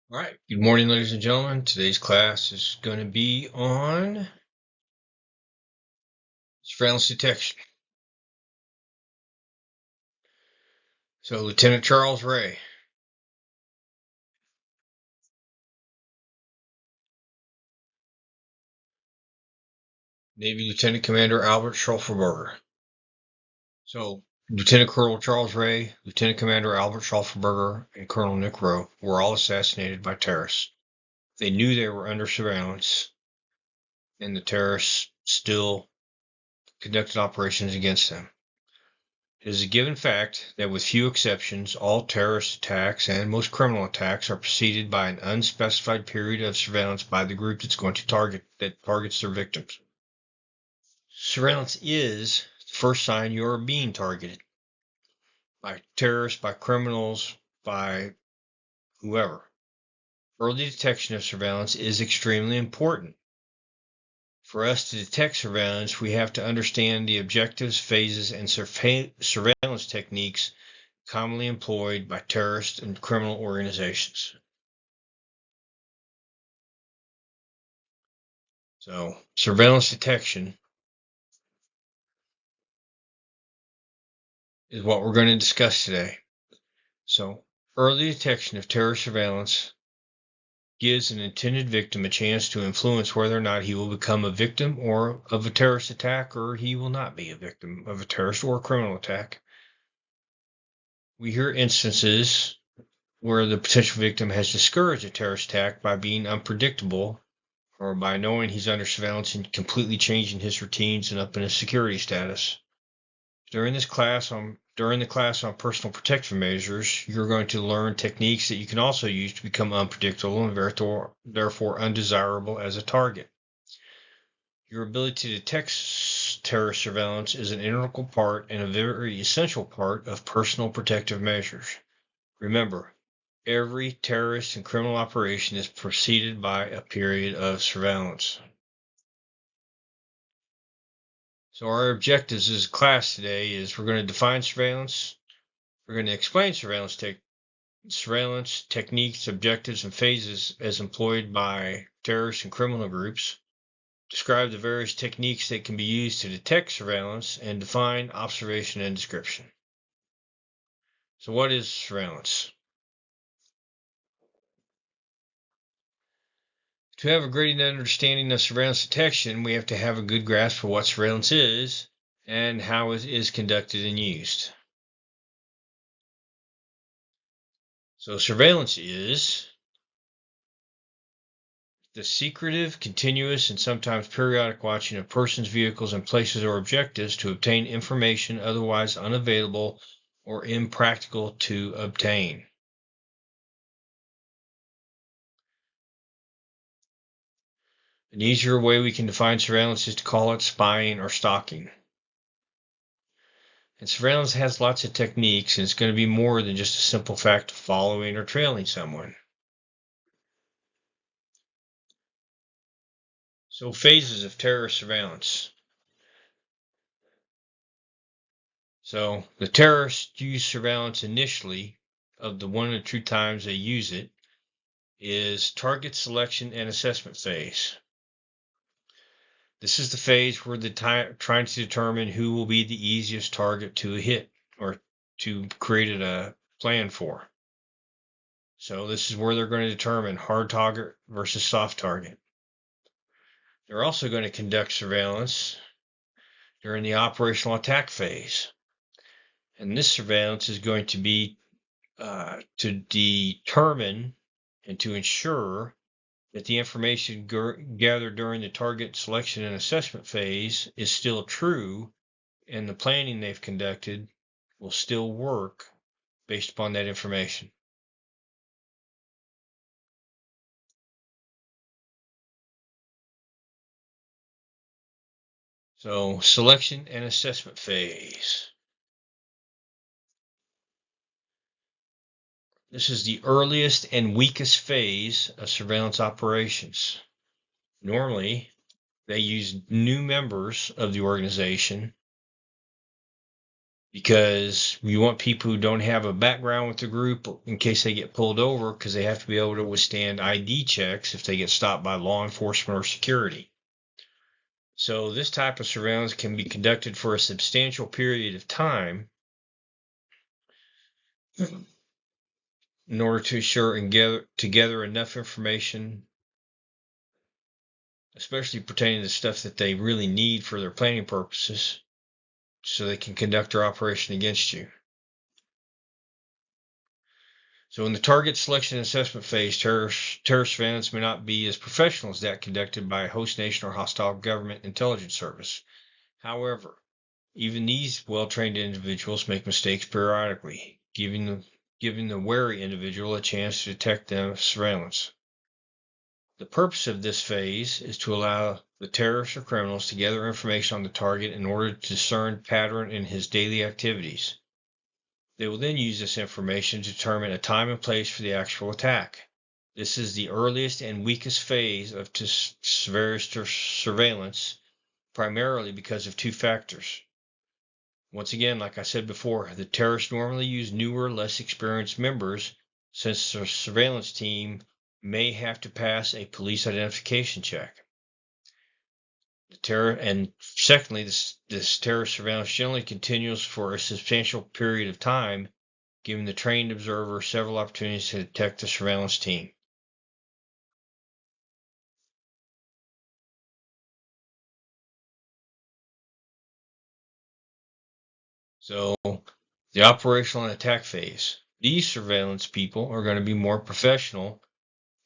All right. Good morning, ladies and gentlemen. Today's class is going to be on surveillance detection. So, Lieutenant Charles Ray, Navy Lieutenant Commander Albert Schulferberger. So, Lieutenant Colonel Charles Ray, Lieutenant Commander Albert Schulferberger, and Colonel Nick Rowe were all assassinated by terrorists. They knew they were under surveillance, and the terrorists still conducted operations against them. It is a given fact that with few exceptions, all terrorist attacks and most criminal attacks are preceded by an unspecified period of surveillance by the group that targets their victims. Surveillance is the first sign you are being targeted by terrorists, by criminals, by whoever. Early detection of surveillance is extremely important. For us to detect surveillance, we have to understand the objectives, phases, and surveillance techniques commonly employed by terrorist and criminal organizations. So, surveillance detection is what we're going to discuss today. So, early detection of terrorist surveillance gives an intended victim a chance to influence whether or not he will become a victim or of a terrorist attack, or he will not be a victim of a terrorist or criminal attack. We hear instances where the potential victim has discouraged a terrorist attack by being unpredictable or by knowing he's under surveillance and completely changing his routines and upping his security status. During the class on personal protective measures, you're going to learn techniques that you can also use to become unpredictable and therefore undesirable as a target. Your ability to detect terrorist surveillance is an integral part and a very essential part of personal protective measures. Remember, every terrorist and criminal operation is preceded by a period of surveillance. So our objectives as a class today is we're going to define surveillance, we're going to explain surveillance techniques, objectives, and phases as employed by terrorist and criminal groups, describe the various techniques that can be used to detect surveillance, and define observation and description. So what is surveillance? To have a great understanding of surveillance detection, we have to have a good grasp of what surveillance is and how it is conducted and used. So surveillance is the secretive, continuous, and sometimes periodic watching of persons, vehicles, and places or objectives to obtain information otherwise unavailable or impractical to obtain. An easier way we can define surveillance is to call it spying or stalking. And surveillance has lots of techniques, and it's going to be more than just a simple fact of following or trailing someone. So, phases of terrorist surveillance. So, the terrorists use surveillance initially, of the one or two times they use it, is target selection and assessment phase. This is the phase where they're trying to determine who will be the easiest target to hit or to create a plan for. So this is where they're going to determine hard target versus soft target. They're also going to conduct surveillance during the operational attack phase. And this surveillance is going to be to determine and to ensure that the information gathered during the target selection and assessment phase is still true and the planning they've conducted will still work based upon that information. So, selection and assessment phase. This is the earliest and weakest phase of surveillance operations. Normally, they use new members of the organization because you want people who don't have a background with the group in case they get pulled over, because they have to be able to withstand ID checks if they get stopped by law enforcement or security. So this type of surveillance can be conducted for a substantial period of time in order to ensure and gather enough information, especially pertaining to stuff that they really need for their planning purposes, so they can conduct their operation against you. So in the target selection and assessment phase, terrorist surveillance may not be as professional as that conducted by a host nation or hostile government intelligence service. However, even these well-trained individuals make mistakes periodically, giving the wary individual a chance to detect them surveillance. The purpose of this phase is to allow the terrorists or criminals to gather information on the target in order to discern pattern in his daily activities. They will then use this information to determine a time and place for the actual attack. This is the earliest and weakest phase of surveillance, primarily because of two factors. Once again, like I said before, the terrorists normally use newer, less experienced members, since the surveillance team may have to pass a police identification check. And secondly, this terrorist surveillance generally continues for a substantial period of time, giving the trained observer several opportunities to detect the surveillance team. So, the operational and attack phase. These surveillance people are going to be more professional,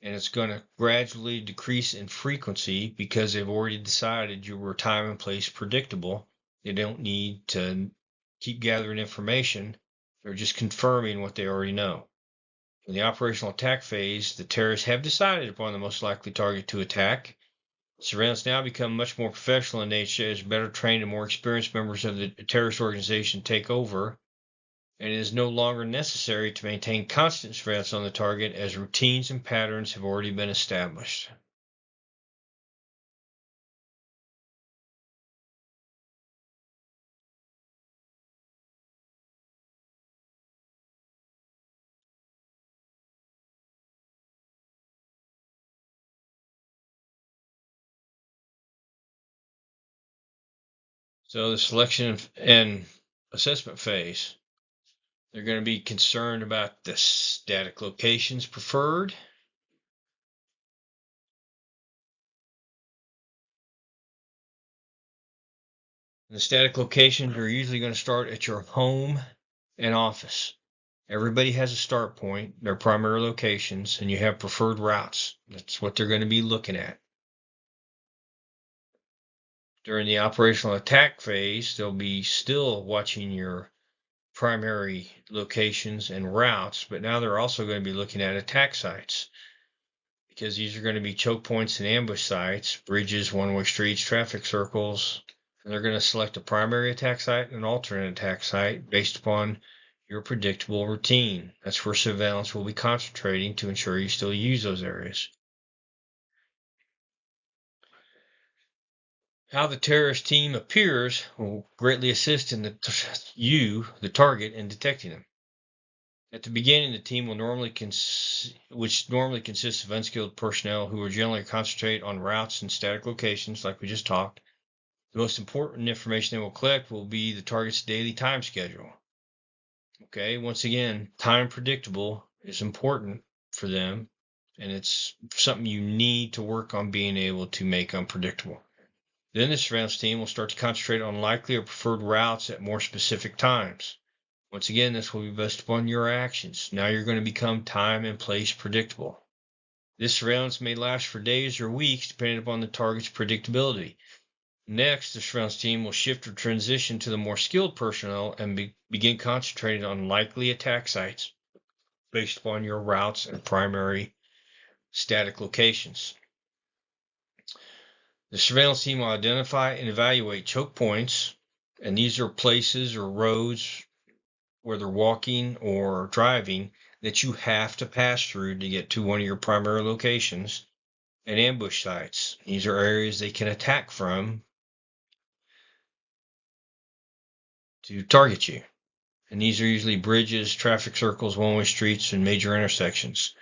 and it's going to gradually decrease in frequency because they've already decided you were time and place predictable. They don't need to keep gathering information. They're just confirming what they already know. In the operational attack phase, the terrorists have decided upon the most likely target to attack. Surveillance now become much more professional in nature as better trained and more experienced members of the terrorist organization take over, and it is no longer necessary to maintain constant surveillance on the target as routines and patterns have already been established. So the selection and assessment phase, they're going to be concerned about the static locations preferred. The static locations are usually going to start at your home and office. Everybody has a start point, their primary locations, and you have preferred routes. That's what they're going to be looking at. During the operational attack phase, they'll be still watching your primary locations and routes, but now they're also going to be looking at attack sites, because these are going to be choke points and ambush sites, bridges, one-way streets, traffic circles, and they're going to select a primary attack site and an alternate attack site based upon your predictable routine. That's where surveillance will be concentrating to ensure you still use those areas. How the terrorist team appears will greatly assist in the target, in detecting them. At the beginning, the team will which normally consists of unskilled personnel who will generally concentrate on routes and static locations, like we just talked. The most important information they will collect will be the target's daily time schedule. Okay, once again, time predictable is important for them, and it's something you need to work on being able to make unpredictable. Then the surveillance team will start to concentrate on likely or preferred routes at more specific times. Once again, this will be based upon your actions. Now you're going to become time and place predictable. This surveillance may last for days or weeks, depending upon the target's predictability. Next, the surveillance team will shift or transition to the more skilled personnel and begin concentrating on likely attack sites based upon your routes and primary static locations. The surveillance team will identify and evaluate choke points, and these are places or roads where they're walking or driving that you have to pass through to get to one of your primary locations, and ambush sites. These are areas they can attack from to target you. and these are usually bridges, traffic circles, one-way streets, and major intersections.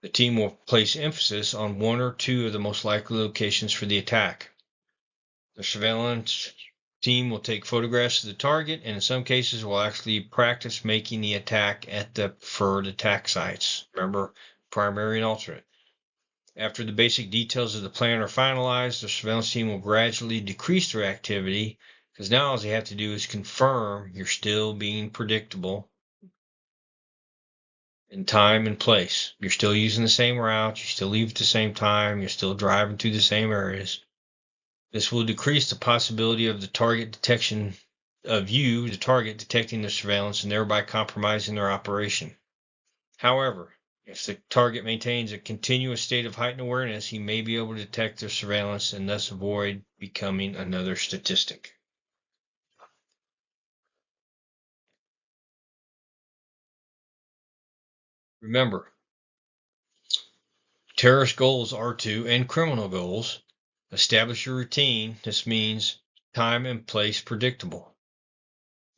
The team will place emphasis on one or two of the most likely locations for the attack. The surveillance team will take photographs of the target, and in some cases will actually practice making the attack at the preferred attack sites. Remember, primary and alternate. After the basic details of the plan are finalized, the surveillance team will gradually decrease their activity, because now all they have to do is confirm you're still being predictable in time and place. You're still using the same route, you still leave at the same time, you're still driving through the same areas. This will decrease the possibility of the target detection of you, the target, detecting the surveillance and thereby compromising their operation. However, if the target maintains a continuous state of heightened awareness, he may be able to detect their surveillance and thus avoid becoming another statistic. Remember, terrorist goals are to, and criminal goals, establish a routine. This means time and place predictable.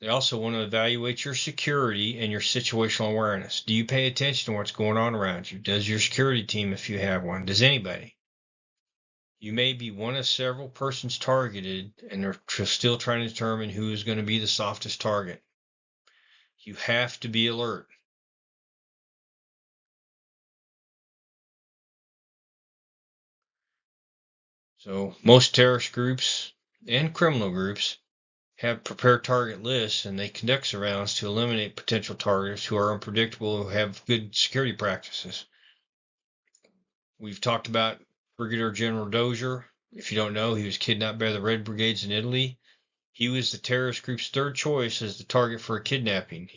They also want to evaluate your security and your situational awareness. Do you pay attention to what's going on around you? Does your security team, if you have one, does anybody? You may be one of several persons targeted, and they're still trying to determine who is going to be the softest target. You have to be alert. So most terrorist groups and criminal groups have prepared target lists, and they conduct surveillance to eliminate potential targets who are unpredictable, who have good security practices. We've talked about Brigadier General Dozier. If you don't know, he was kidnapped by the Red Brigades in Italy. He was the terrorist group's third choice as the target for a kidnapping.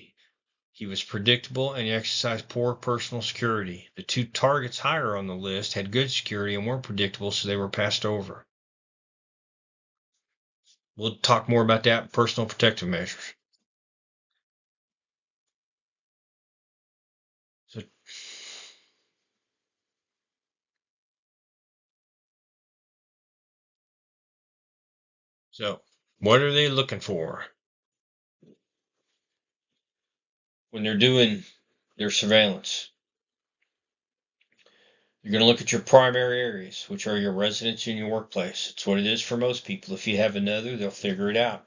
He was predictable and he exercised poor personal security. The two targets higher on the list had good security and weren't predictable, so they were passed over. We'll talk more about that in personal protective measures. So, what are they looking for when they're doing their surveillance? You're going to look at your primary areas, which are your residence and your workplace. It's what it is for most people. If you have another, they'll figure it out.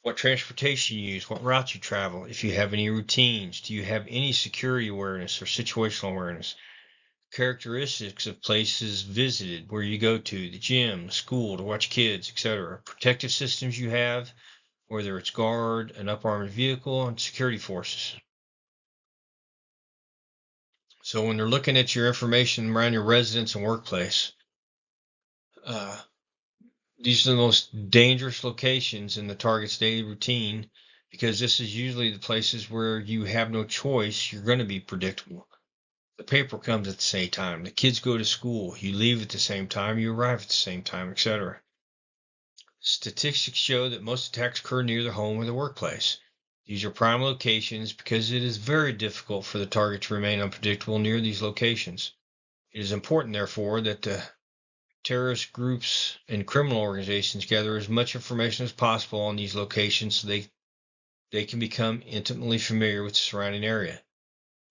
What transportation you use, what routes you travel, if you have any routines, do you have any security awareness or situational awareness? Characteristics of places visited, where you go to, the gym, school, to watch kids, etc. Protective systems you have, whether it's guard, an up-armored vehicle, and security forces. So when they're looking at your information around your residence and workplace, these are the most dangerous locations in the target's daily routine, because this is usually the places where you have no choice. You're going to be predictable. The paper comes at the same time. The kids go to school. You leave at the same time. You arrive at the same time, etc. Statistics show that most attacks occur near the home or the workplace. These are prime locations because it is very difficult for the target to remain unpredictable near these locations. It is important, therefore, that the terrorist groups and criminal organizations gather as much information as possible on these locations so they can become intimately familiar with the surrounding area.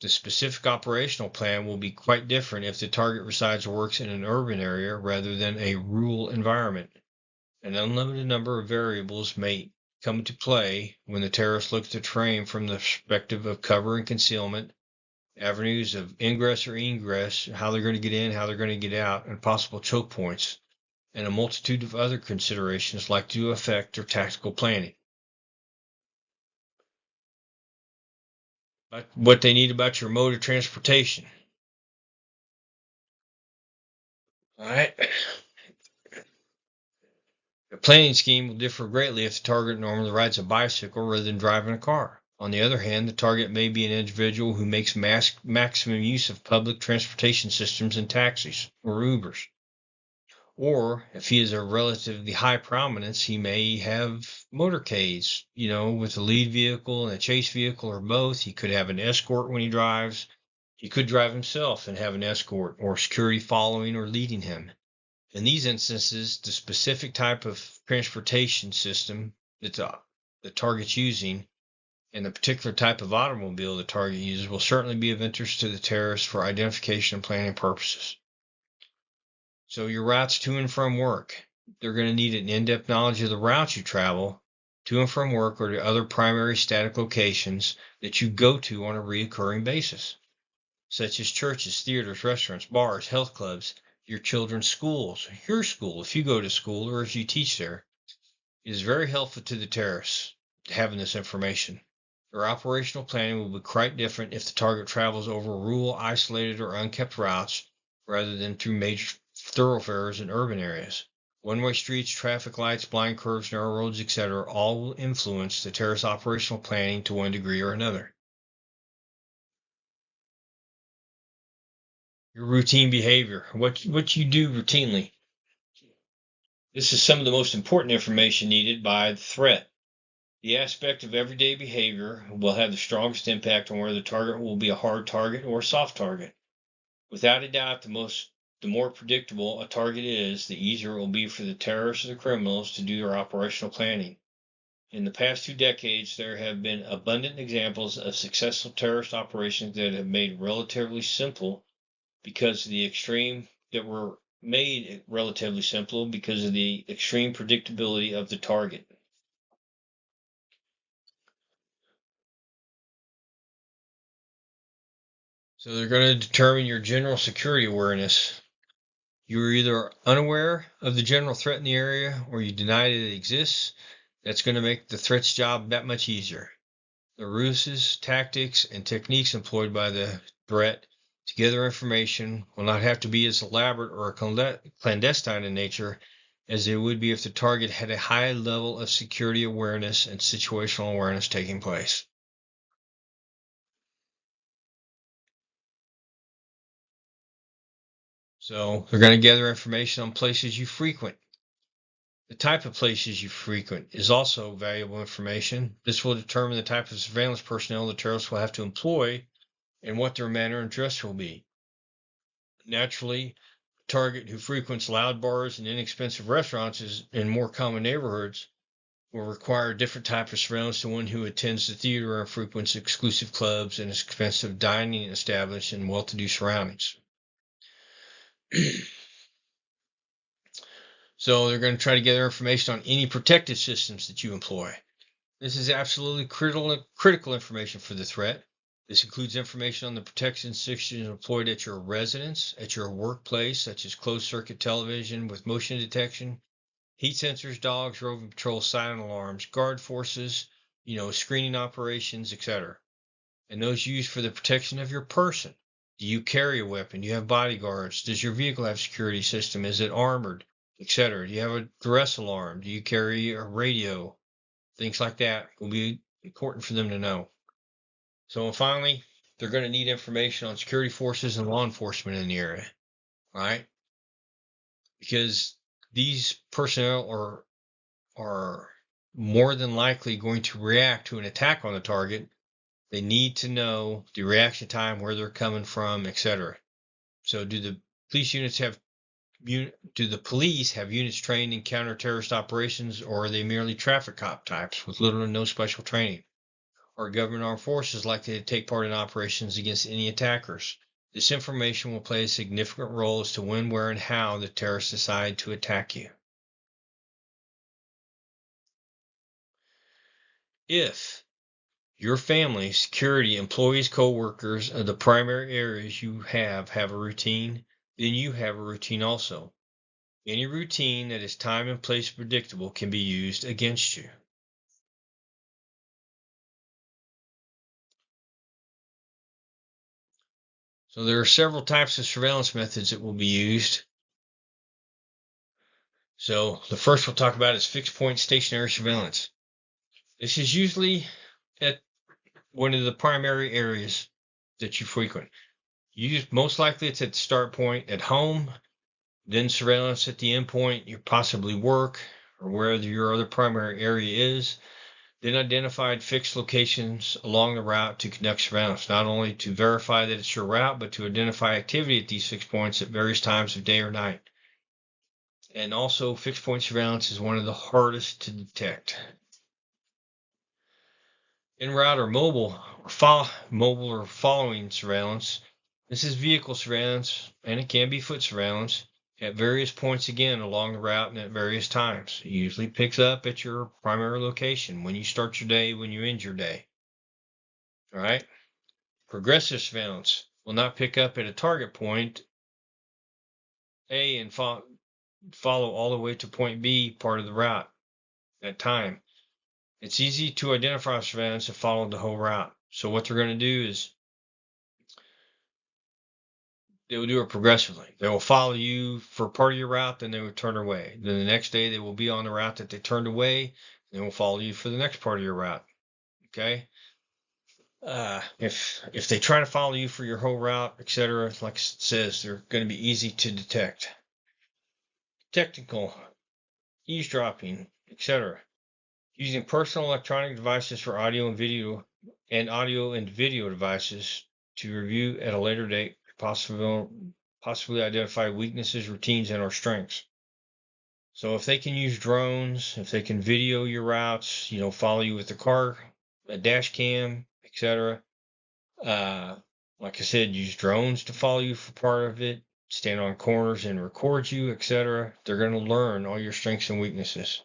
The specific operational plan will be quite different if the target resides or works in an urban area rather than a rural environment. An unlimited number of variables may come into play when the terrorists look at the terrain from the perspective of cover and concealment, avenues of ingress or egress, how they're going to get in, how they're going to get out, and possible choke points, and a multitude of other considerations like to affect their tactical planning. But what they need about your mode of transportation. All right. The planning scheme will differ greatly if the target normally rides a bicycle rather than driving a car. On the other hand, the target may be an individual who makes maximum use of public transportation systems and taxis or Ubers. Or if he is a relatively high prominence, he may have motorcades, with a lead vehicle and a chase vehicle or both. He could have an escort when he drives. He could drive himself and have an escort or security following or leading him. In these instances, the specific type of transportation system that the target's using and the particular type of automobile the target uses will certainly be of interest to the terrorists for identification and planning purposes. So your routes to and from work. They're going to need an in-depth knowledge of the routes you travel to and from work or to other primary static locations that you go to on a recurring basis, such as churches, theaters, restaurants, bars, health clubs, your children's schools, your school, if you go to school or if you teach there. It is very helpful to the terrorists having this information. Their operational planning will be quite different if the target travels over rural, isolated, or unkept routes rather than through major thoroughfares in urban areas. One-way streets, traffic lights, blind curves, narrow roads, etc. all will influence the terrorist operational planning to one degree or another. Your routine behavior, what you do routinely. This is some of the most important information needed by the threat. The aspect of everyday behavior will have the strongest impact on whether the target will be a hard target or a soft target. Without a doubt, the more predictable a target is, the easier it will be for the terrorists or the criminals to do their operational planning. In the past 2 decades, there have been abundant examples of successful terrorist operations that have made relatively simple because of the extreme that were made relatively simple because of the extreme predictability of the target. So they're going to determine your general security awareness. You are either unaware of the general threat in the area or you deny that it exists. That's going to make the threat's job that much easier. The ruses, tactics, and techniques employed by the threat to gather information will not have to be as elaborate or clandestine in nature as they would be if the target had a high level of security awareness and situational awareness taking place. So they're going to gather information on places you frequent. The type of places you frequent is also valuable information. This will determine the type of surveillance personnel the terrorists will have to employ and what their manner and dress will be. Naturally, a target who frequents loud bars and inexpensive restaurants in more common neighborhoods will require a different type of surveillance than one who attends the theater and frequents exclusive clubs and expensive dining establishments in well-to-do surroundings. So they're going to try to gather information on any protective systems that you employ. This is absolutely critical information for the threat. This includes information on the protection systems employed at your residence, at your workplace, such as closed-circuit television with motion detection, heat sensors, dogs, roving patrol, silent alarms, guard forces, screening operations, etc. And those used for the protection of your person. Do you carry a weapon? Do you have bodyguards? Does your vehicle have a security system? Is it armored? Etc. Do you have a duress alarm? Do you carry a radio? Things like that will be important for them to know. So finally, they're going to need information on security forces and law enforcement in the area, right? Because these personnel are more than likely going to react to an attack on the target. They need to know the reaction time, where they're coming from, etc. So do the police have units trained in counter-terrorist operations, or are they merely traffic cop types with little or no special training? Are government armed forces likely to take part in operations against any attackers? This information will play a significant role as to when, where, and how the terrorists decide to attack you. If your family, security, employees, co-workers, and the primary areas you have a routine, then you have a routine also. Any routine that is time and place predictable can be used against you. So there are several types of surveillance methods that will be used. So the first we'll talk about is fixed point stationary surveillance. This is usually at one of the primary areas that you frequent. Most likely it's at the start point at home, then surveillance at the end point, you possibly work, or wherever your other primary area is, then identified fixed locations along the route to conduct surveillance, not only to verify that it's your route, but to identify activity at these fixed points at various times of day or night. And also, fixed point surveillance is one of the hardest to detect. En route or mobile or following surveillance. This is vehicle surveillance, and it can be foot surveillance at various points again along the route and at various times. It usually picks up at your primary location when you start your day, when you end your day. All right. Progressive surveillance will not pick up at a target point A and follow all the way to point B, part of the route at time. It's easy to identify surveillance and follow the whole route. So what they're going to do is they will do it progressively. They will follow you for part of your route, then they will turn away. Then the next day they will be on the route that they turned away, and they will follow you for the next part of your route. Okay. If they try to follow you for your whole route, etc., like it says, they're going to be easy to detect. Technical, eavesdropping, etc. Using personal electronic devices for audio and video devices to review at a later date, possibly identify weaknesses, routines, and or strengths. So if they can use drones, if they can video your routes, follow you with the car, a dash cam, etc. Like I said, use drones to follow you for part of it, stand on corners and record you, etc. They're going to learn all your strengths and weaknesses.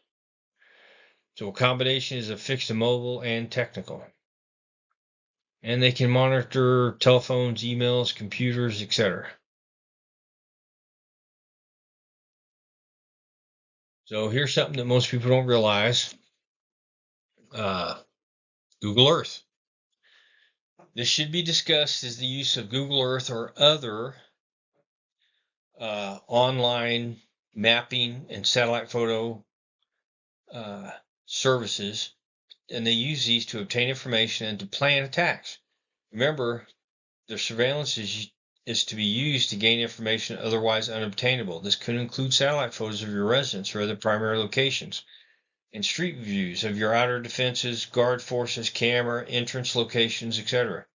So a combination is a fixed and mobile and technical. And they can monitor telephones, emails, computers, etc. So here's something that most people don't realize. Google Earth. This should be discussed as the use of Google Earth or other online mapping and satellite photo services, and they use these to obtain information and to plan attacks. Remember, the surveillance is to be used to gain information otherwise unobtainable. This could include satellite photos of your residence or other primary locations, and street views of your outer defenses, guard forces, camera, entrance locations, etc.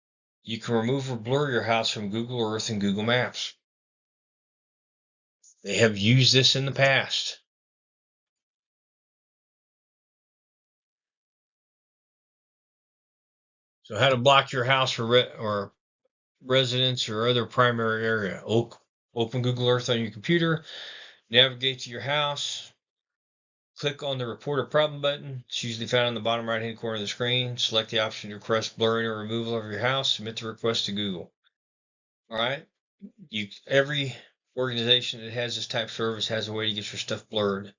You can remove or blur your house from Google Earth and Google Maps. They have used this in the past. So how to block your house or residence or other primary area. Open Google Earth on your computer, navigate to your house, click on the report a problem button. It's usually found in the bottom right hand corner of the screen. Select the option to request blurring or removal of your house. Submit the request to Google. All right. Every organization that has this type of service has a way to get your stuff blurred.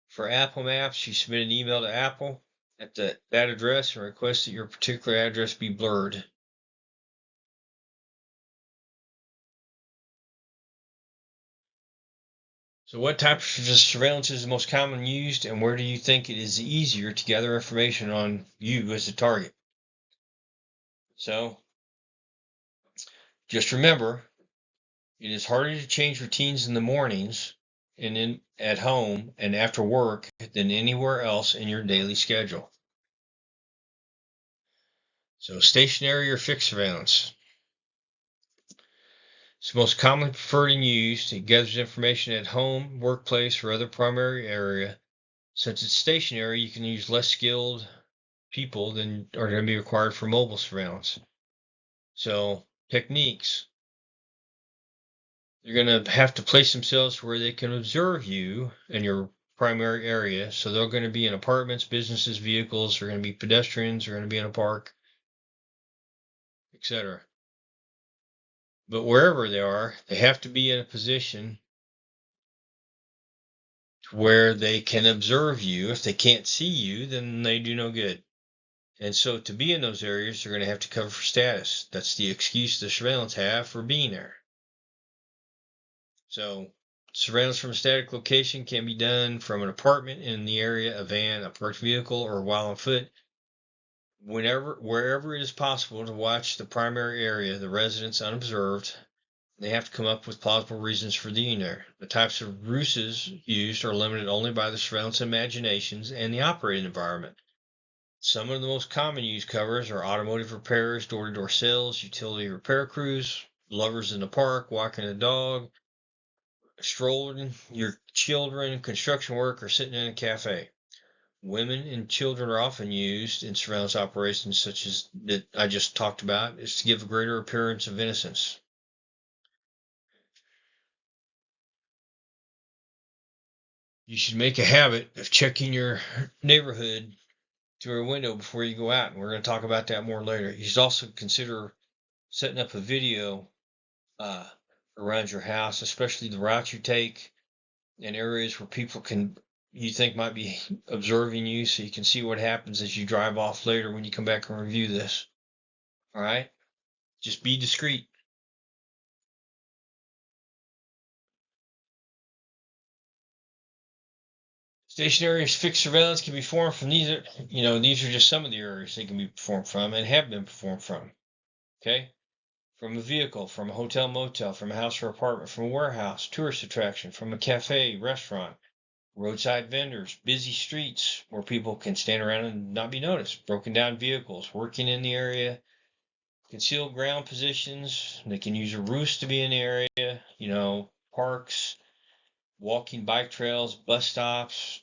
For Apple Maps, you submit an email to Apple at that address and request that your particular address be blurred. So what type of surveillance is the most commonly used, and where do you think it is easier to gather information on you as a target? So just remember, it is harder to change routines in the mornings and at home and after work than anywhere else in your daily schedule. So stationary or fixed surveillance. It's most commonly preferred and used. It gathers information at home, workplace, or other primary area. Since it's stationary, you can use less skilled people than are going to be required for mobile surveillance. So techniques. They're going to have to place themselves where they can observe you in your primary area. So they're going to be in apartments, businesses, vehicles. They're going to be pedestrians. They're going to be in a park, etc. But wherever they are, they have to be in a position where they can observe you. If they can't see you, then they do no good. And so to be in those areas, they're going to have to cover for status. That's the excuse the surveillance have for being there. So surveillance from a static location can be done from an apartment in the area, a van, a parked vehicle, or while on foot. Wherever it is possible to watch the primary area, the residents unobserved, they have to come up with plausible reasons for being there. The types of ruses used are limited only by the surveillance imaginations and the operating environment. Some of the most common use covers are automotive repairs, door-to-door sales, utility repair crews, lovers in the park, walking a dog, strolling your children, construction work, or sitting in a cafe. Women and children are often used in surveillance operations such as that I just talked about, is to give a greater appearance of innocence. You should make a habit of checking your neighborhood through a window before you go out, and we're going to talk about that more later. You should also consider setting up a video uh, around your house, especially the routes you take and areas where people you think might be observing you, so you can see what happens as you drive off later when you come back and review this. All right? Just be discreet. Stationary fixed surveillance can be formed from these are just some of the areas they can be performed from and have been performed from. Okay? From a vehicle, from a hotel motel, from a house or apartment, from a warehouse, tourist attraction, from a cafe, restaurant, roadside vendors, busy streets where people can stand around and not be noticed, broken down vehicles, working in the area, concealed ground positions. They can use a roost to be in the area, parks, walking bike trails, bus stops,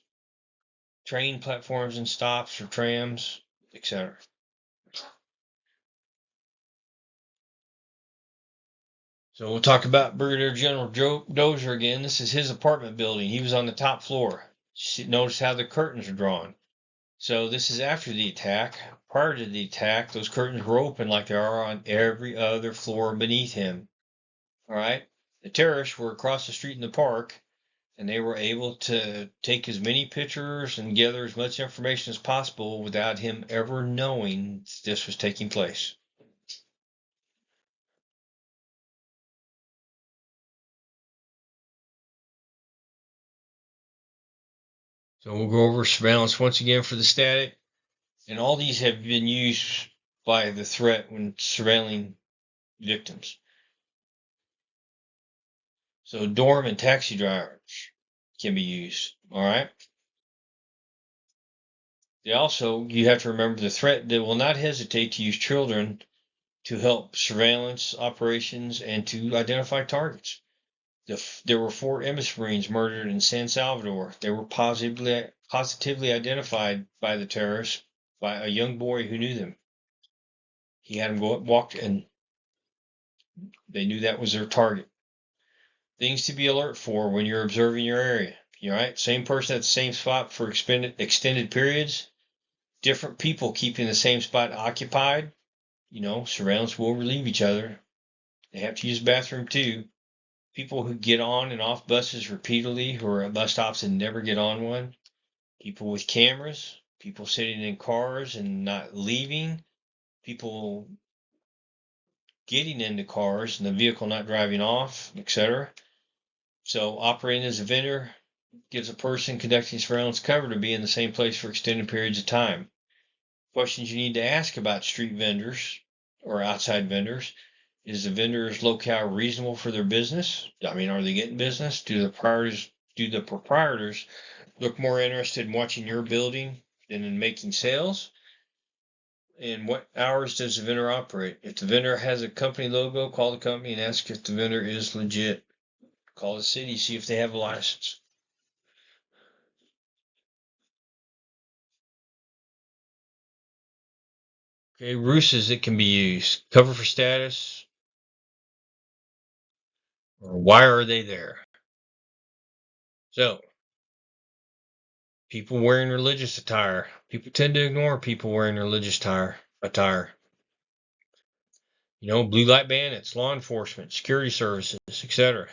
train platforms and stops or trams, etc. So we'll talk about Brigadier General Joe Dozier again. This is his apartment building. He was on the top floor. Notice how the curtains are drawn. So this is after the attack. Prior to the attack, those curtains were open like they are on every other floor beneath him. All right? The terrorists were across the street in the park, and they were able to take as many pictures and gather as much information as possible without him ever knowing this was taking place. So we'll go over surveillance once again for the static. And all these have been used by the threat when surveilling victims. So dorm and taxi drivers can be used. All right. You have to remember the threat that will not hesitate to use children to help surveillance operations and to identify targets. There were 4 Emmis Marines murdered in San Salvador. They were positively identified by the terrorists by a young boy who knew them. He had them walk, and they knew that was their target. Things to be alert for when you're observing your area. All right, same person at the same spot for extended periods. Different people keeping the same spot occupied. Surveillance will relieve each other. They have to use the bathroom too. People who get on and off buses repeatedly, who are at bus stops and never get on one. People with cameras. People sitting in cars and not leaving. People getting into cars and the vehicle not driving off, etc. So operating as a vendor gives a person conducting surveillance cover to be in the same place for extended periods of time. Questions you need to ask about street vendors or outside vendors. Is the vendor's locale reasonable for their business? I mean, are they getting business? Do the proprietors look more interested in watching your building than in making sales? And what hours does the vendor operate? If the vendor has a company logo, call the company and ask if the vendor is legit. Call the city, see if they have a license. Okay, ruses that can be used. Cover for status. Or why are they there? So, people wearing religious attire. People tend to ignore people wearing religious attire. Blue light bandits, law enforcement, security services, etc.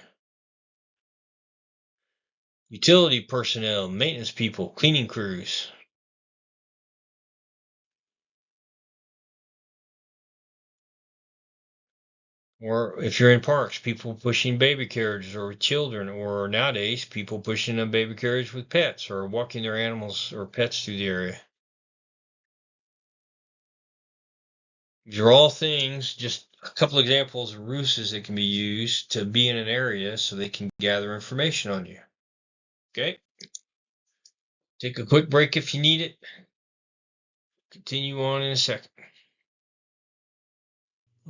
Utility personnel, maintenance people, cleaning crews. Or if you're in parks, people pushing baby carriages or with children, or nowadays, people pushing a baby carriage with pets or walking their animals or pets through the area. These are all things, just a couple examples of ruses that can be used to be in an area so they can gather information on you. Okay? Take a quick break if you need it. Continue on in a second.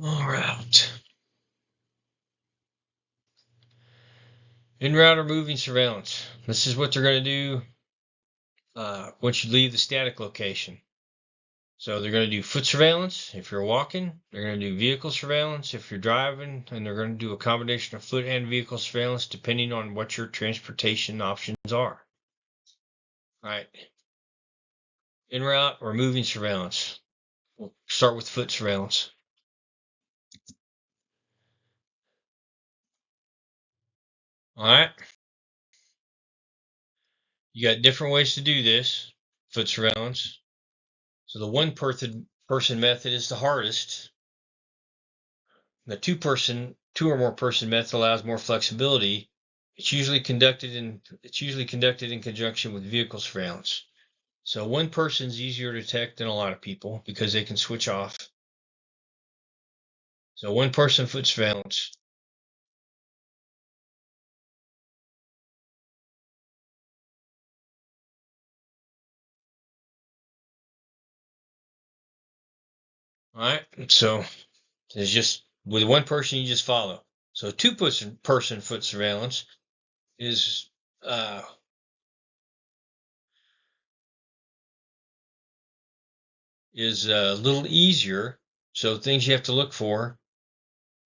All right. En route or moving surveillance. This is what they're going to do once you leave the static location. So they're going to do foot surveillance if you're walking. They're going to do vehicle surveillance if you're driving, and they're going to do a combination of foot and vehicle surveillance depending on what your transportation options are. All right. En route or moving surveillance. We'll start with foot surveillance. All right. You got different ways to do this foot surveillance. So the one person method is the hardest. The two or more person method allows more flexibility. It's usually conducted in conjunction with vehicle surveillance. So one person's easier to detect than a lot of people because they can switch off. So one person foot surveillance. All right. So it's just with one person you just follow. So two-person foot surveillance is a little easier. So things you have to look for.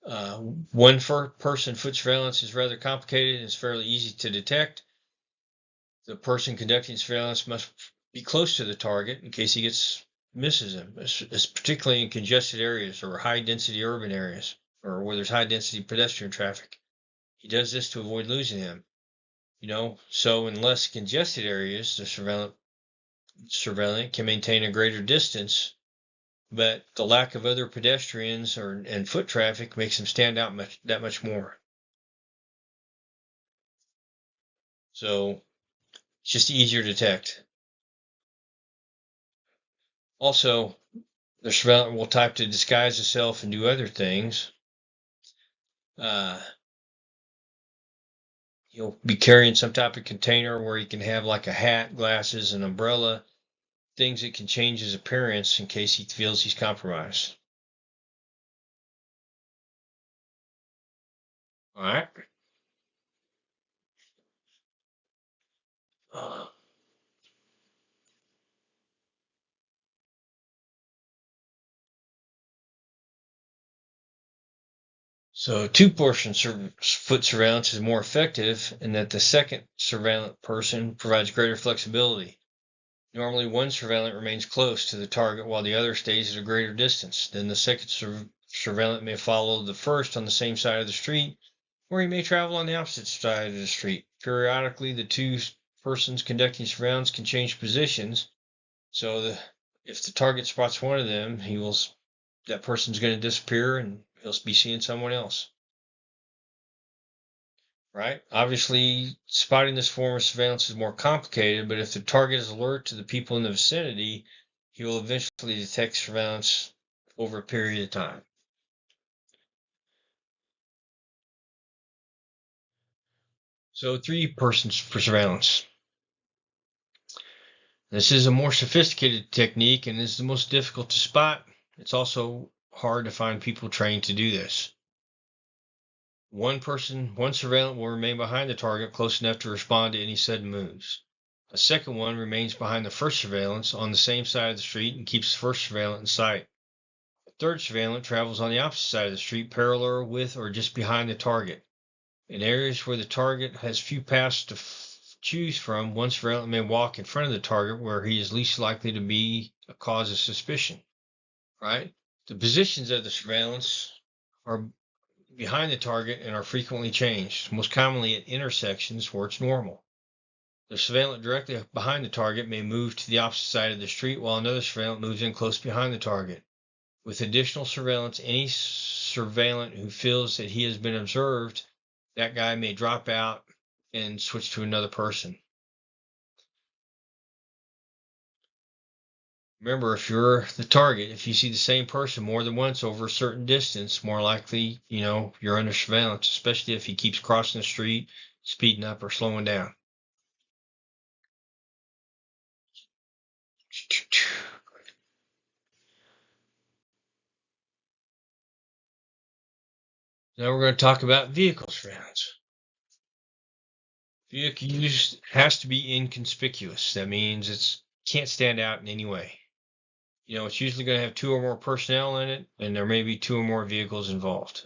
One person foot surveillance is rather complicated and it's fairly easy to detect. The person conducting surveillance must be close to the target in case he misses him, particularly in congested areas or high density urban areas or where there's high density pedestrian traffic. He does this to avoid losing him. So in less congested areas, the surveillant can maintain a greater distance, but the lack of other pedestrians and foot traffic makes him stand out that much more. So it's just easier to detect. Also, the surveillant will type to disguise itself and do other things. He'll be carrying some type of container where he can have like a hat, glasses, an umbrella, things that can change his appearance in case he feels he's compromised. All right. So two-portion foot surveillance is more effective in that the second surveillant person provides greater flexibility. Normally, one surveillant remains close to the target while the other stays at a greater distance. Then the second surveillant may follow the first on the same side of the street, or he may travel on the opposite side of the street. Periodically, the two persons conducting surveillance can change positions. So if the target spots one of them, that person's going to disappear and he'll be seeing someone else. Right? Obviously, spotting this form of surveillance is more complicated, but if the target is alert to the people in the vicinity, he will eventually detect surveillance over a period of time. So three-person surveillance. This is a more sophisticated technique and is the most difficult to spot. It's also hard to find people trained to do this. One surveillant will remain behind the target close enough to respond to any sudden moves. A second one remains behind the first surveillance on the same side of the street and keeps the first surveillant in sight. A third surveillant travels on the opposite side of the street, parallel with or just behind the target. In areas where the target has few paths to choose from, one surveillant may walk in front of the target where he is least likely to be a cause of suspicion. Right? The positions of the surveillance are behind the target and are frequently changed, most commonly at intersections where it's normal. The surveillant directly behind the target may move to the opposite side of the street while another surveillant moves in close behind the target. With additional surveillance, any surveillant who feels that he has been observed, that guy may drop out and switch to another person. Remember, if you're the target, if you see the same person more than once over a certain distance, more likely, you're under surveillance, especially if he keeps crossing the street, speeding up, or slowing down. Now we're going to talk about vehicle surveillance. Vehicle used has to be inconspicuous. That means it can't stand out in any way. It's usually going to have 2 or more personnel in it, and there may be 2 or more vehicles involved.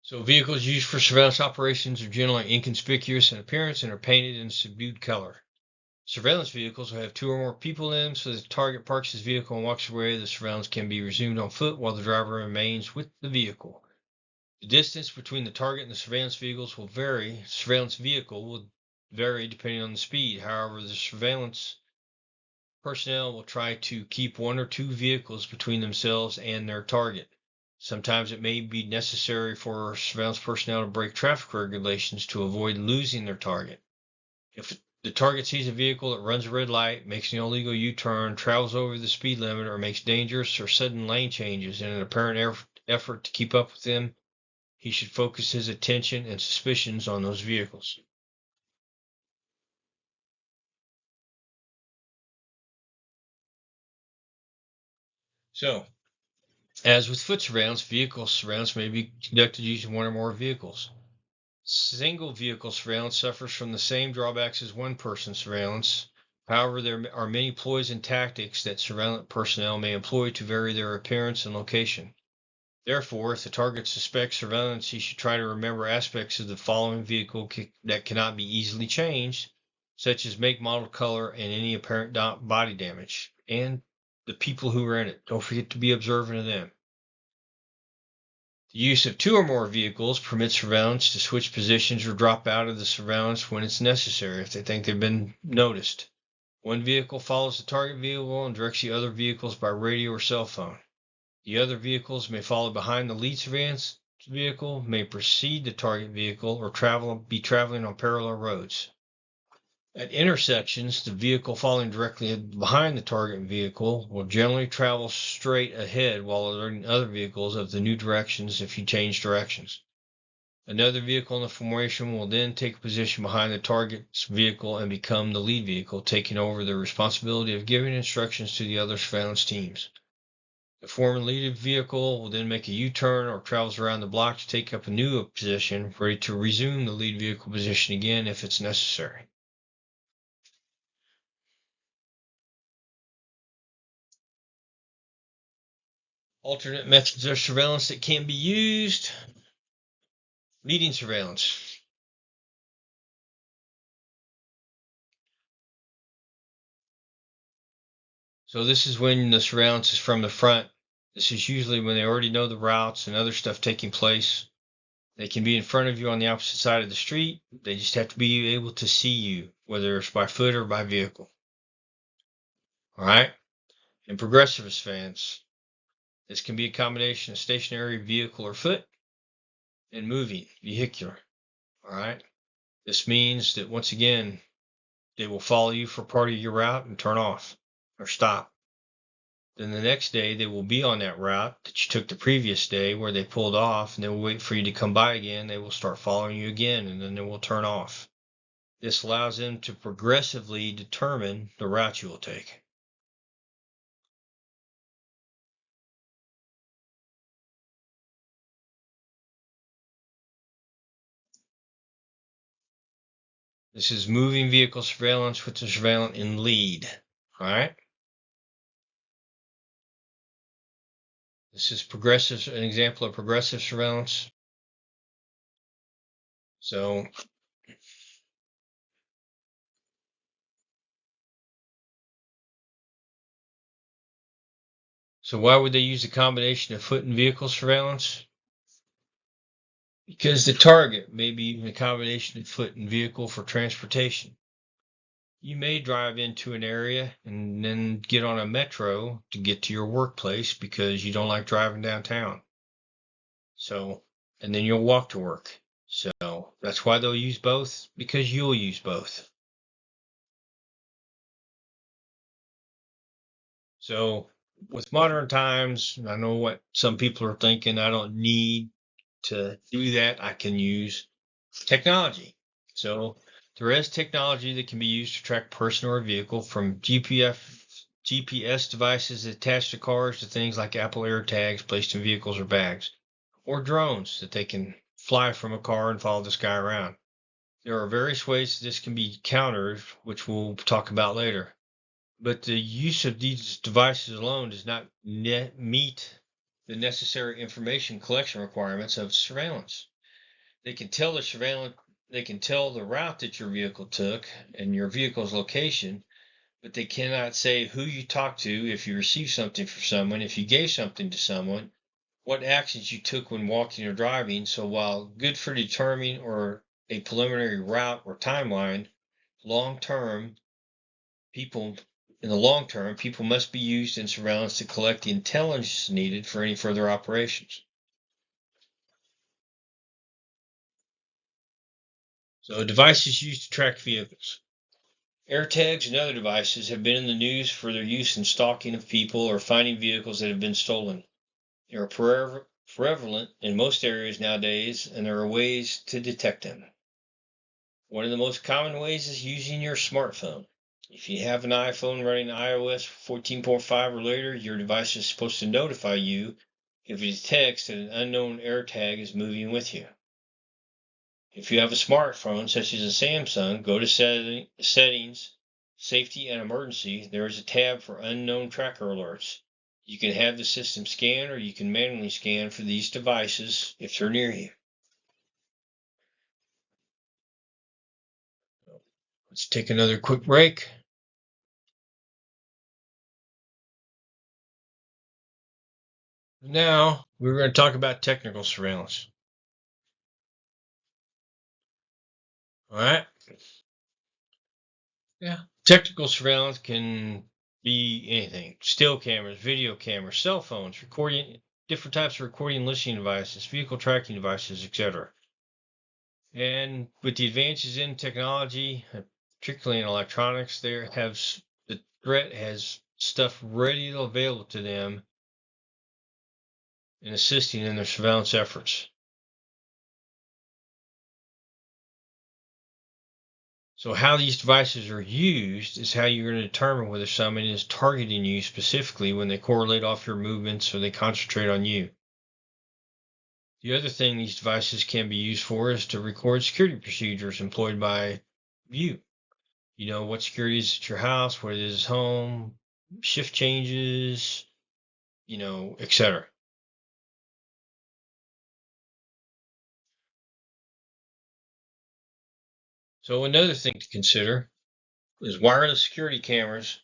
So vehicles used for surveillance operations are generally inconspicuous in appearance and are painted in a subdued color. Surveillance vehicles will have 2 or more people in them, so if the target parks his vehicle and walks away, the surveillance can be resumed on foot while the driver remains with the vehicle. The distance between the target and the surveillance vehicles will vary. The surveillance vehicle will vary depending on the speed. However, the surveillance personnel will try to keep 1 or 2 vehicles between themselves and their target. Sometimes it may be necessary for surveillance personnel to break traffic regulations to avoid losing their target. If the target sees a vehicle that runs a red light, makes an illegal U-turn, travels over the speed limit, or makes dangerous or sudden lane changes in an apparent effort to keep up with them, he should focus his attention and suspicions on those vehicles. So, as with foot surveillance, vehicle surveillance may be conducted using 1 or more vehicles. Single vehicle surveillance suffers from the same drawbacks as one-person surveillance. However, there are many ploys and tactics that surveillance personnel may employ to vary their appearance and location. Therefore, if the target suspects surveillance, he should try to remember aspects of the following vehicle that cannot be easily changed, such as make, model, color, and any apparent body damage, and the people who are in it. Don't forget to be observant of them. The use of 2 or more vehicles permits surveillance to switch positions or drop out of the surveillance when it's necessary if they think they've been noticed. One vehicle follows the target vehicle and directs the other vehicles by radio or cell phone. The other vehicles may follow behind the lead surveillance vehicle, may precede the target vehicle, or be traveling on parallel roads. At intersections, the vehicle following directly behind the target vehicle will generally travel straight ahead while alerting other vehicles of the new directions if you change directions. Another vehicle in the formation will then take a position behind the target's vehicle and become the lead vehicle, taking over the responsibility of giving instructions to the other surveillance teams. The former lead vehicle will then make a U-turn or travels around the block to take up a new position, ready to resume the lead vehicle position again if it's necessary. Alternate methods of surveillance that can be used. Leading surveillance. So this is when the surveillance is from the front. This is usually when they already know the routes and other stuff taking place. They can be in front of you on the opposite side of the street. They just have to be able to see you, whether it's by foot or by vehicle. All right? And progressive surveillance. This can be a combination of stationary, vehicle, or foot, and moving, vehicular. All right? This means that once again, they will follow you for part of your route and turn off or stop. Then the next day, they will be on that route that you took the previous day where they pulled off, and they will wait for you to come by again. They will start following you again, and then they will turn off. This allows them to progressively determine the route you will take. This is moving vehicle surveillance with the surveillant in lead. All right? This is an example of progressive surveillance. So why would they use a combination of foot and vehicle surveillance? Because the target may be even a combination of foot and vehicle for transportation. You may drive into an area and then get on a metro to get to your workplace because you don't like driving downtown. And then you'll walk to work. So that's why they'll use both, because you'll use both. So with modern times, I know what some people are thinking. I don't need to do that. I can use technology. So there is technology that can be used to track a person or a vehicle, from GPS devices attached to cars to things like Apple AirTags placed in vehicles or bags, or drones that they can fly from a car and follow this guy around. There are various ways this can be countered, which we'll talk about later. But the use of these devices alone does not meet the necessary information collection requirements of surveillance. They can tell the route that your vehicle took and your vehicle's location, but they cannot say who you talked to, if you received something from someone, if you gave something to someone, what actions you took when walking or driving. So while good for determining or a preliminary route or timeline, in the long term, people must be used in surveillance to collect the intelligence needed for any further operations. So devices used to track vehicles. AirTags and other devices have been in the news for their use in stalking of people or finding vehicles that have been stolen. They are prevalent in most areas nowadays, and there are ways to detect them. One of the most common ways is using your smartphone. If you have an iPhone running iOS 14.5 or later, your device is supposed to notify you if it detects that an unknown AirTag is moving with you. If you have a smartphone, such as a Samsung, go to Settings, Safety and Emergency. There is a tab for unknown tracker alerts. You can have the system scan, or you can manually scan for these devices if they're near you. Let's take another quick break. Now, we're going to talk about technical surveillance. All right. Yeah. Technical surveillance can be anything: still cameras, video cameras, cell phones, recording, different types of recording and listening devices, vehicle tracking devices, etc. And with the advances in technology, particularly in electronics, the threat has stuff ready and available to them in assisting in their surveillance efforts. So how these devices are used is how you're going to determine whether someone is targeting you specifically when they correlate off your movements or they concentrate on you. The other thing these devices can be used for is to record security procedures employed by you. You know what security is at your house, what it is at home, shift changes, etc. So another thing to consider is wireless security cameras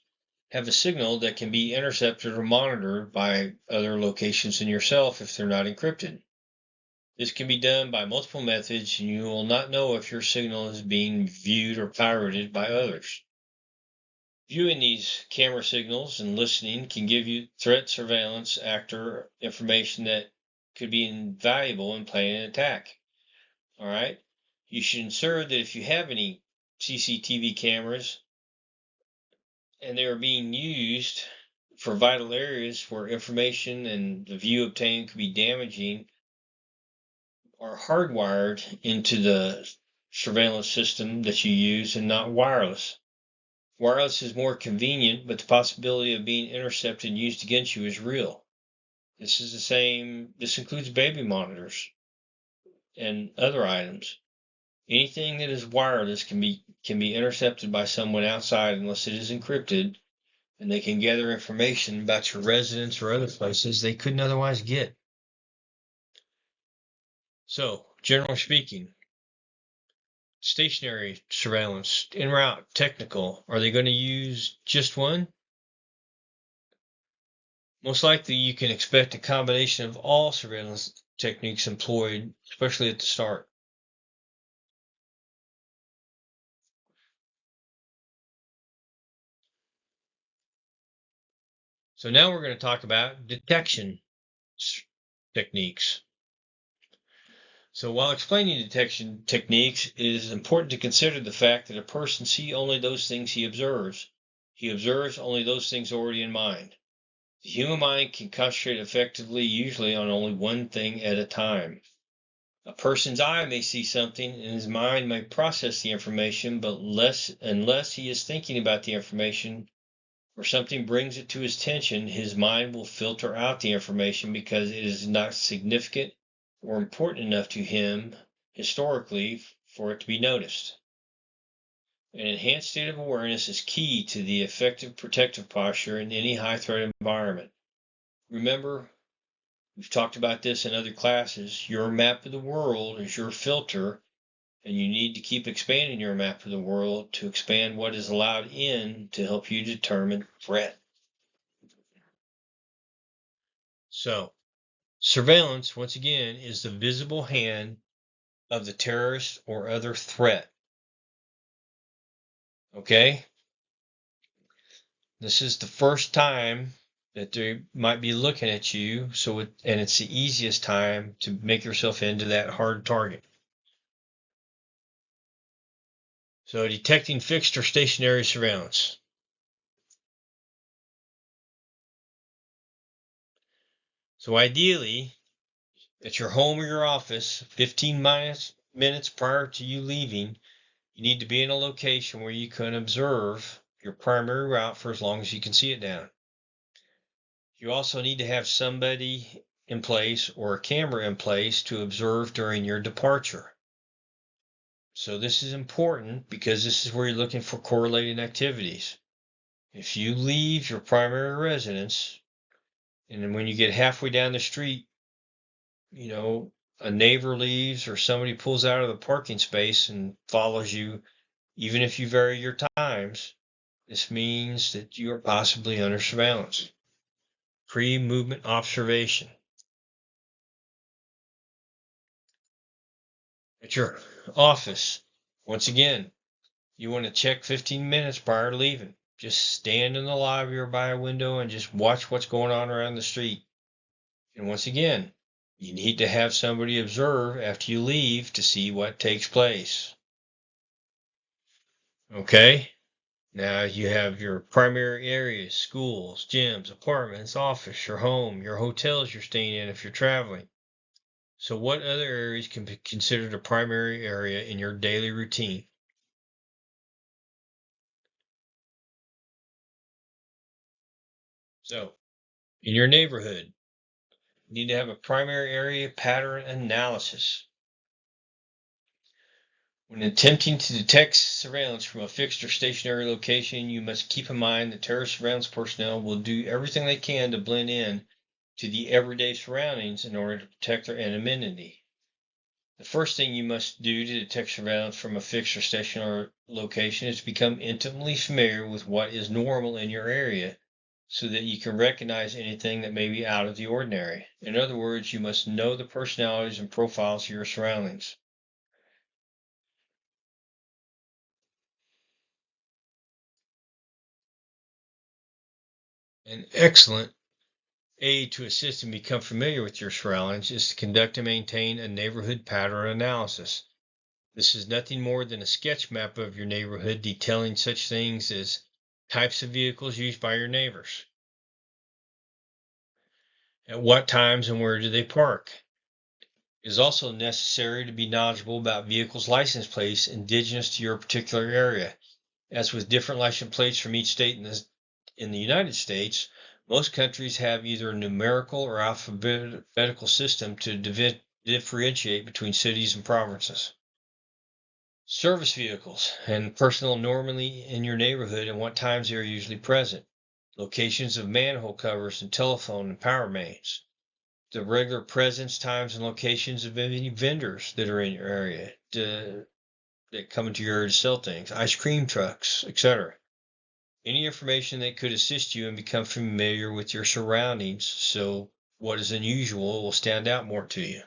have a signal that can be intercepted or monitored by other locations than yourself if they're not encrypted. This can be done by multiple methods, and you will not know if your signal is being viewed or pirated by others. Viewing these camera signals and listening can give you threat surveillance actor information that could be invaluable in planning an attack. All right. You should ensure that if you have any CCTV cameras and they are being used for vital areas where information and the view obtained could be damaging, are hardwired into the surveillance system that you use and not wireless. Wireless is more convenient, but the possibility of being intercepted and used against you is real. This includes baby monitors and other items. Anything that is wireless can be intercepted by someone outside unless it is encrypted, and they can gather information about your residence or other places they couldn't otherwise get. So, generally speaking, stationary surveillance, en route, technical, are they going to use just one? Most likely you can expect a combination of all surveillance techniques employed, especially at the start. So now we're going to talk about detection techniques. So while explaining detection techniques, it is important to consider the fact that a person sees only those things he observes. He observes only those things already in mind. The human mind can concentrate effectively, usually on only one thing at a time. A person's eye may see something and his mind may process the information, but unless he is thinking about the information or something brings it to his attention, his mind will filter out the information because it is not significant or important enough to him historically for it to be noticed. An enhanced state of awareness is key to the effective protective posture in any high threat environment. Remember, we've talked about this in other classes. Your map of the world is your filter, and you need to keep expanding your map of the world to expand what is allowed in to help you determine threat. So, surveillance, once again, is the visible hand of the terrorist or other threat. Okay? This is the first time that they might be looking at you, and it's the easiest time to make yourself into that hard target. So, detecting fixed or stationary surveillance. So, ideally, at your home or your office, 15 minutes prior to you leaving, you need to be in a location where you can observe your primary route for as long as you can see it down. You also need to have somebody in place or a camera in place to observe during your departure. So this is important because this is where you're looking for correlating activities. If you leave your primary residence, and then when you get halfway down the street, a neighbor leaves or somebody pulls out of the parking space and follows you, even if you vary your times, this means that you are possibly under surveillance. Pre-movement observation. At your office, once again, you want to check 15 minutes prior to leaving. Just stand in the lobby or by a window and just watch what's going on around the street. And once again, you need to have somebody observe after you leave to see what takes place. Okay? Now you have your primary areas, schools, gyms, apartments, office, your home, your hotels you're staying in if you're traveling. So what other areas can be considered a primary area in your daily routine? So, in your neighborhood, you need to have a primary area pattern analysis. When attempting to detect surveillance from a fixed or stationary location, you must keep in mind that terrorist surveillance personnel will do everything they can to blend in to the everyday surroundings in order to protect their anonymity. The first thing you must do to detect surveillance from a fixed or stationary location is become intimately familiar with what is normal in your area so that you can recognize anything that may be out of the ordinary. In other words, you must know the personalities and profiles of your surroundings. An excellent aid to assist and become familiar with your surroundings is to conduct and maintain a neighborhood pattern analysis. This is nothing more than a sketch map of your neighborhood detailing such things as types of vehicles used by your neighbors, at what times and where do they park. It is also necessary to be knowledgeable about vehicles' license plates indigenous to your particular area. As with different license plates from each state in the United States, most countries have either a numerical or alphabetical system to differentiate between cities and provinces. Service vehicles and personnel normally in your neighborhood and what times they are usually present. Locations of manhole covers and telephone and power mains. The regular presence, times, and locations of any vendors that are in your area that come into your area to sell things, ice cream trucks, etc. Any information that could assist you and become familiar with your surroundings so what is unusual will stand out more to you.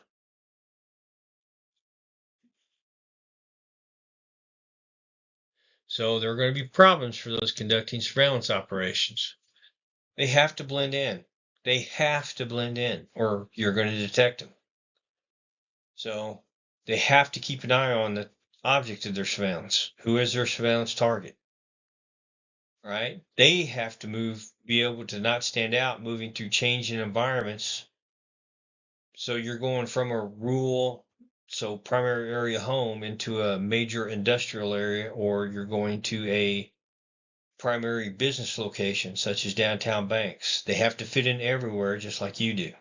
So there are going to be problems for those conducting surveillance operations. They have to blend in. They have to blend in or you're going to detect them. So they have to keep an eye on the object of their surveillance. Who is their surveillance target? Right? They have to be able to not stand out moving through changing environments. So you're going from a rural, primary area home into a major industrial area, or you're going to a primary business location, such as downtown banks. They have to fit in everywhere just like you do.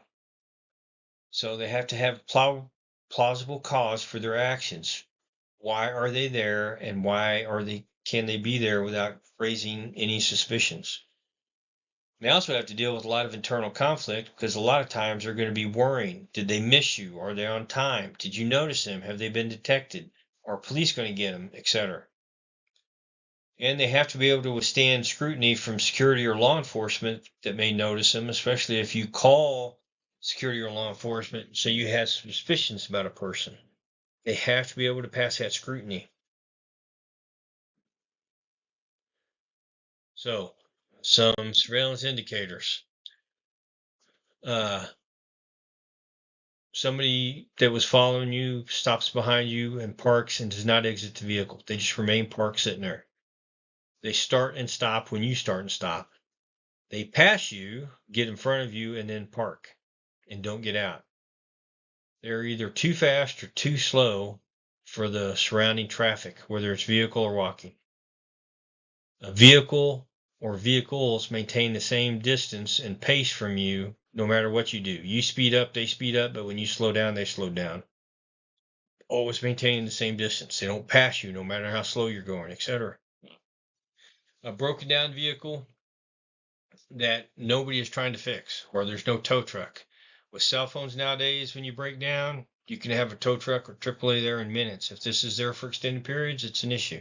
So they have to have plausible cause for their actions. Why are they there, and can they be there without raising any suspicions? They also have to deal with a lot of internal conflict because a lot of times they're going to be worrying. Did they miss you? Are they on time? Did you notice them? Have they been detected? Are police going to get them, etc.? And they have to be able to withstand scrutiny from security or law enforcement that may notice them, especially if you call security or law enforcement so you have suspicions about a person. They have to be able to pass that scrutiny. So, some surveillance indicators. Somebody that was following you stops behind you and parks and does not exit the vehicle. They just remain parked sitting there. They start and stop when you start and stop. They pass you, get in front of you, and then park and don't get out. They're either too fast or too slow for the surrounding traffic, whether it's vehicle or walking. A vehicle or vehicles maintain the same distance and pace from you no matter what you do. You speed up, they speed up, but when you slow down, they slow down. Always maintaining the same distance. They don't pass you no matter how slow you're going, etc. A broken down vehicle that nobody is trying to fix, or there's no tow truck. With cell phones nowadays, when you break down, you can have a tow truck or AAA there in minutes. If this is there for extended periods, it's an issue.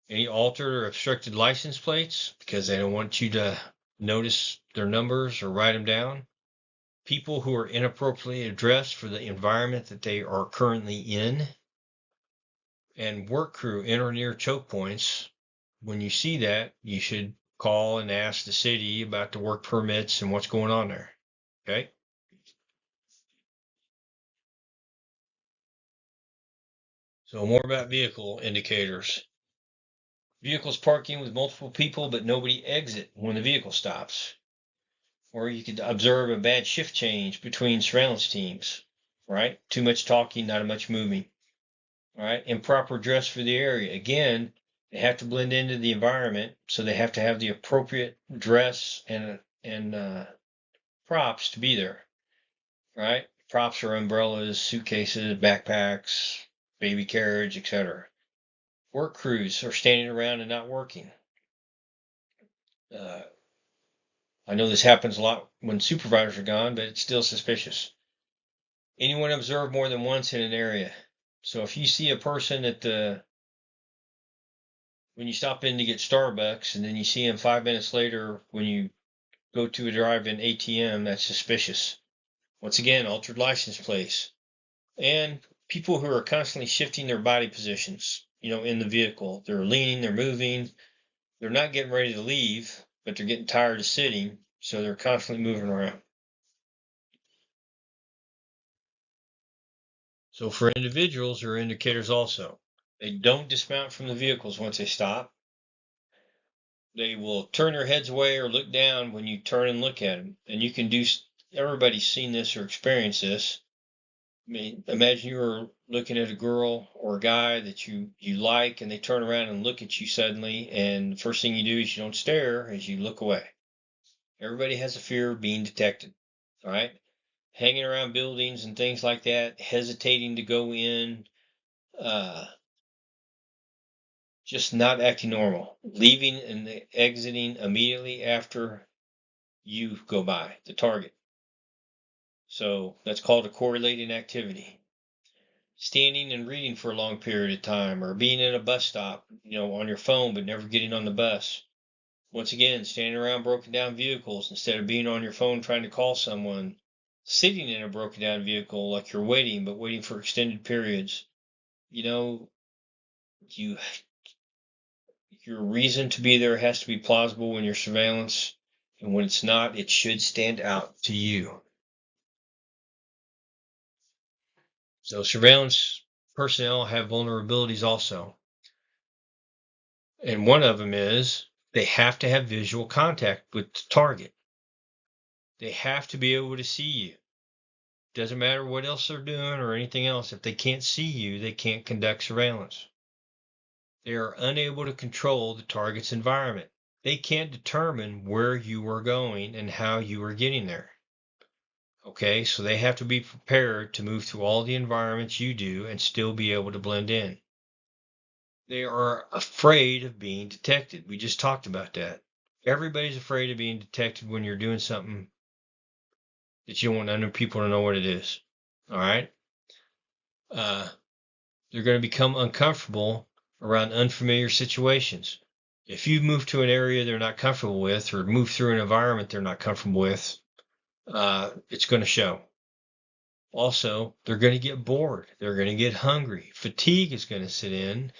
Any altered or obstructed license plates because they don't want you to notice their numbers or write them down. People who are inappropriately addressed for the environment that they are currently in. And work crew in or near choke points. When you see that, you should call and ask the city about the work permits and what's going on there. Okay. So more about vehicle indicators. Vehicles parking with multiple people, but nobody exit when the vehicle stops. Or you could observe a bad shift change between surveillance teams, right? Too much talking, not much moving. All right. Improper dress for the area. Again, they have to blend into the environment, so they have to have the appropriate dress and props to be there. Right? Props are umbrellas, suitcases, backpacks, baby carriage, etc. Work crews are standing around and not working. I know this happens a lot when supervisors are gone, but it's still suspicious. Anyone observed more than once in an area. So if you see a person when you stop in to get Starbucks and then you see him 5 minutes later when you go to a drive-in ATM, that's suspicious. Once again, altered license plates. And people who are constantly shifting their body positions, in the vehicle. They're leaning, they're moving, they're not getting ready to leave, but they're getting tired of sitting, so they're constantly moving around. So for individuals, there are indicators also. They don't dismount from the vehicles once they stop. They will turn their heads away or look down when you turn and look at them. And you can everybody's seen this or experienced this. I mean, imagine you were looking at a girl or a guy that you like, and they turn around and look at you suddenly, and the first thing you do is you don't stare, as you look away. Everybody has a fear of being detected, all right? Hanging around buildings and things like that, hesitating to go in, just not acting normal, leaving and exiting immediately after you go by the target. So that's called a correlating activity. Standing and reading for a long period of time, or being at a bus stop, on your phone, but never getting on the bus. Once again, standing around broken down vehicles instead of being on your phone trying to call someone. Sitting in a broken down vehicle like you're waiting, but waiting for extended periods. Your reason to be there has to be plausible when you're surveillance, and when it's not, it should stand out to you. So surveillance personnel have vulnerabilities also. And one of them is they have to have visual contact with the target. They have to be able to see you. Doesn't matter what else they're doing or anything else. If they can't see you, they can't conduct surveillance. They are unable to control the target's environment. They can't determine where you are going and how you are getting there. Okay, so they have to be prepared to move through all the environments you do and still be able to blend in. They are afraid of being detected. We just talked about that. Everybody's afraid of being detected when you're doing something that you don't want other people to know what it is. All right. They're going to become uncomfortable around unfamiliar situations. If you move to an area they're not comfortable with, or move through an environment they're not comfortable with, it's going to show. Also, they're going to get bored. They're going to get hungry. Fatigue is going to sit in,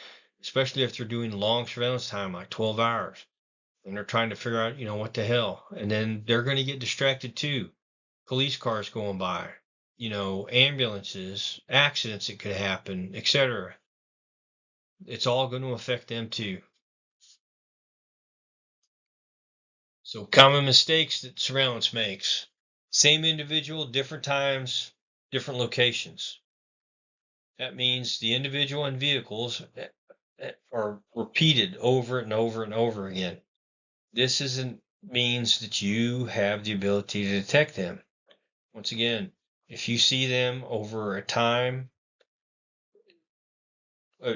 especially if they're doing long surveillance time, like 12 hours, and they're trying to figure out, what the hell. And then they're going to get distracted too. Police cars going by, ambulances, accidents that could happen, etc. It's all going to affect them too. So common mistakes that surveillance makes. Same individual, different times, different locations. That means the individual and vehicles are repeated over and over and over again. This means that you have the ability to detect them. Once again, if you see them over a time,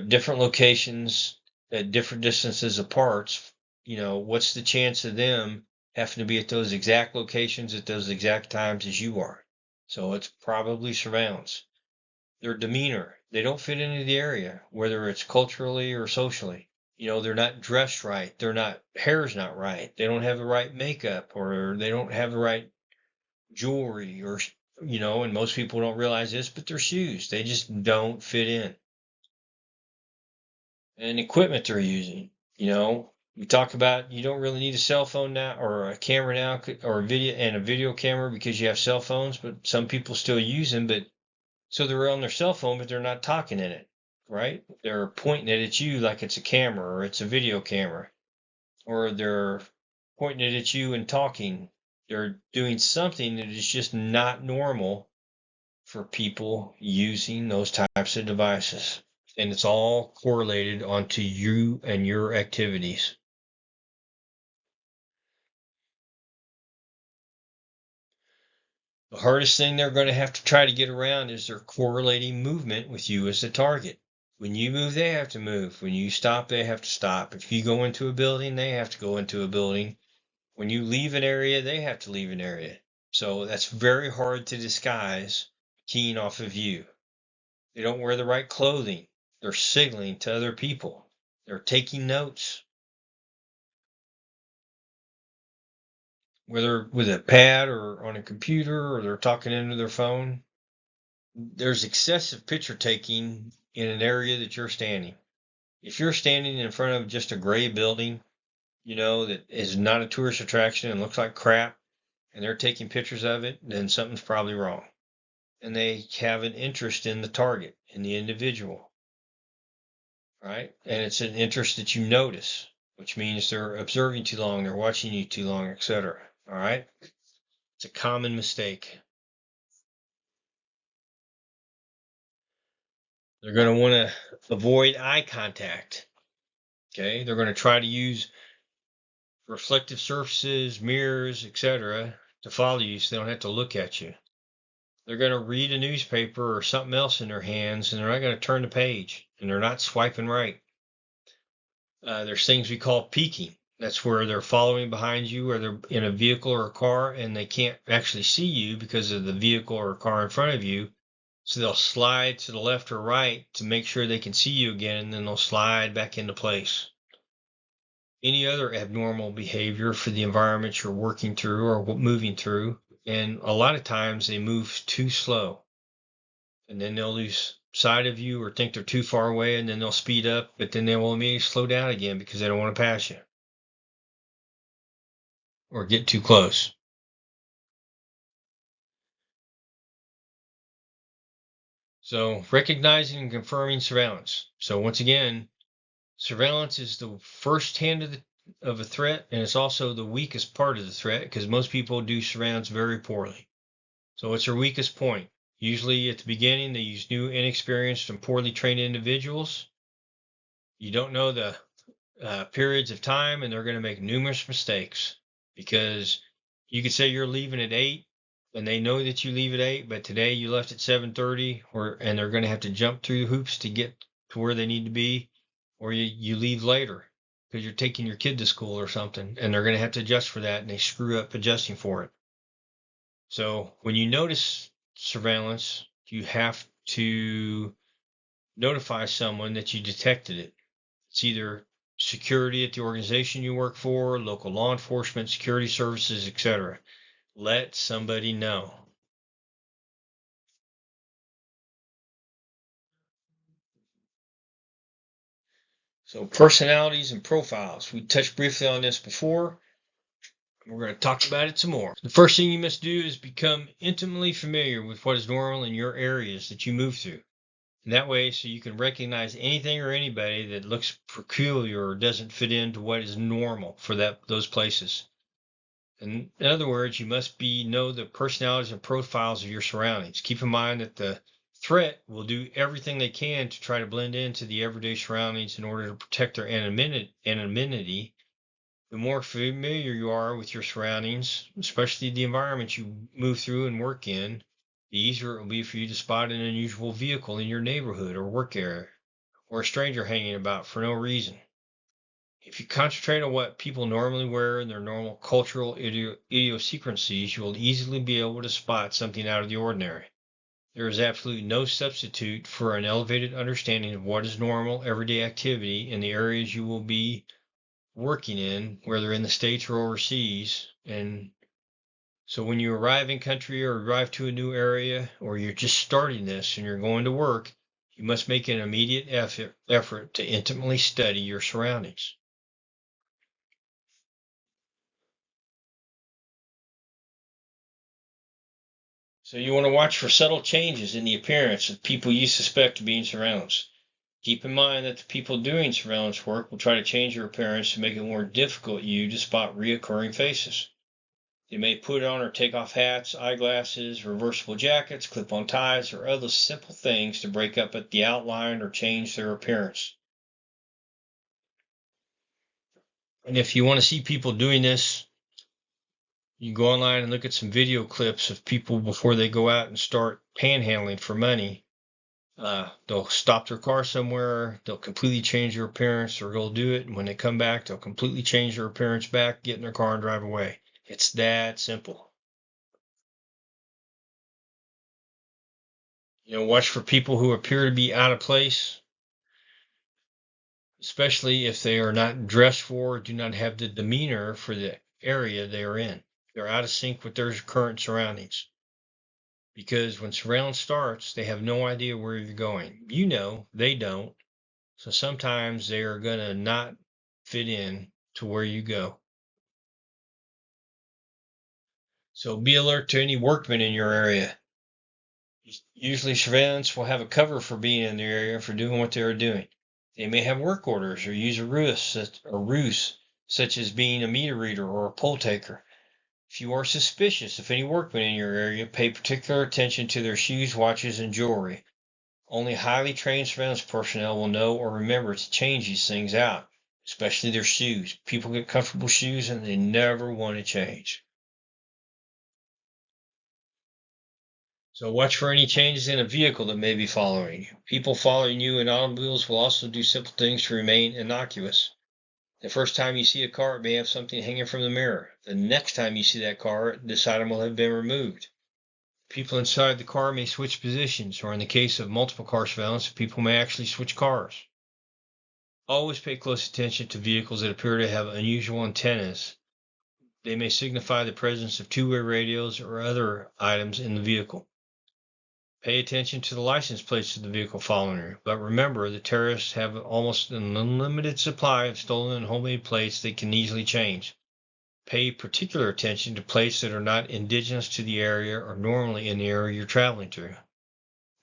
different locations at different distances apart, what's the chance of them having to be at those exact locations at those exact times as you are? So it's probably surveillance. Their demeanor, they don't fit into the area, whether it's culturally or socially. They're not dressed right. Hair's not right. They don't have the right makeup, or they don't have the right jewelry, or, and most people don't realize this, but their shoes, they just don't fit in. And equipment they're using. We talk about you don't really need a cell phone now, or a camera now, or a video camera, because you have cell phones, but some people still use them. But so they're on their cell phone, but they're not talking in it, right? They're pointing it at you like it's a camera, or it's a video camera, or they're pointing it at you and talking. They're doing something that is just not normal for people using those types of devices. And it's all correlated onto you and your activities. The hardest thing they're going to have to try to get around is their correlating movement with you as the target. When you move, they have to move. When you stop, they have to stop. If you go into a building, they have to go into a building. When you leave an area, they have to leave an area. So that's very hard to disguise keying off of you. They don't wear the right clothing. They're signaling to other people. They're taking notes. Whether with a pad or on a computer, or they're talking into their phone. There's excessive picture taking in an area that you're standing. If you're standing in front of just a gray building, that is not a tourist attraction and looks like crap, and they're taking pictures of it, then something's probably wrong. And they have an interest in the target, in the individual, right? And it's an interest that you notice, which means they're observing too long, they're watching you too long, etc. All right? It's a common mistake. They're going to want to avoid eye contact. Okay? They're going to try to use reflective surfaces, mirrors, etc., to follow you so they don't have to look at you. They're going to read a newspaper or something else in their hands, and they're not going to turn the page, and they're not swiping right. There's things we call peeking. That's where they're following behind you, or they're in a vehicle or a car, and they can't actually see you because of the vehicle or car in front of you. So they'll slide to the left or right to make sure they can see you again, and then they'll slide back into place. Any other abnormal behavior for the environment you're working through or moving through. And a lot of times they move too slow, and then they'll lose sight of you or think they're too far away, and then they'll speed up, but then they will immediately slow down again because they don't want to pass you or get too close. So recognizing and confirming surveillance. So once again, surveillance is the first hand of a threat, and it's also the weakest part of the threat because most people do surveillance very poorly. So what's their weakest point? Usually at the beginning, they use new, inexperienced, and poorly trained individuals. You don't know the periods of time, and they're going to make numerous mistakes because you could say you're leaving at 8, and they know that you leave at 8, but today you left at 7:30, and they're going to have to jump through the hoops to get to where they need to be, or you leave later because you're taking your kid to school or something, and they're going to have to adjust for that, and they screw up adjusting for it. So when you notice surveillance, you have to notify someone that you detected it. It's either security at the organization you work for, local law enforcement, security services, etc. Let somebody know. So personalities and profiles. We touched briefly on this before. We're going to talk about it some more. The first thing you must do is become intimately familiar with what is normal in your areas that you move through. And that way, so you can recognize anything or anybody that looks peculiar or doesn't fit into what is normal for those places. In other words, you must know the personalities and profiles of your surroundings. Keep in mind that the threat will do everything they can to try to blend into the everyday surroundings in order to protect their anonymity. The more familiar you are with your surroundings, especially the environment you move through and work in, the easier it will be for you to spot an unusual vehicle in your neighborhood or work area, or a stranger hanging about for no reason. If you concentrate on what people normally wear and their normal cultural idiosyncrasies, you will easily be able to spot something out of the ordinary. There is absolutely no substitute for an elevated understanding of what is normal everyday activity in the areas you will be working in, whether in the States or overseas. And so when you arrive in country or arrive to a new area, or you're just starting this and you're going to work, you must make an immediate effort to intimately study your surroundings. So you want to watch for subtle changes in the appearance of people you suspect to be in surveillance. Keep in mind that the people doing surveillance work will try to change your appearance to make it more difficult you to spot reoccurring faces. They may put on or take off hats, eyeglasses, reversible jackets, clip-on ties, or other simple things to break up at the outline or change their appearance. And if you want to see people doing this, you can go online and look at some video clips of people before they go out and start panhandling for money. They'll stop their car somewhere, they'll completely change their appearance, or they'll do it, and when they come back, they'll completely change their appearance back, get in their car, and drive away. It's that simple. Watch for people who appear to be out of place, especially if they are not dressed for or do not have the demeanor for the area they are in. They're out of sync with their current surroundings. Because when surveillance starts, they have no idea where you're going. They don't. So sometimes they are going to not fit in to where you go. So be alert to any workmen in your area. Usually surveillance will have a cover for being in the area for doing what they are doing. They may have work orders or use a ruse, such as being a meter reader or a poll taker. If you are suspicious of any workmen in your area, pay particular attention to their shoes, watches, and jewelry. Only highly trained surveillance personnel will know or remember to change these things out, especially their shoes. People get comfortable shoes and they never want to change. So watch for any changes in a vehicle that may be following you. People following you in automobiles will also do simple things to remain innocuous. The first time you see a car, it may have something hanging from the mirror. The next time you see that car, this item will have been removed. People inside the car may switch positions, or in the case of multiple car surveillance, people may actually switch cars. Always pay close attention to vehicles that appear to have unusual antennas. They may signify the presence of two-way radios or other items in the vehicle. Pay attention to the license plates of the vehicle following you, but remember the terrorists have almost an unlimited supply of stolen and homemade plates they can easily change. Pay particular attention to plates that are not indigenous to the area or normally in the area you're traveling through.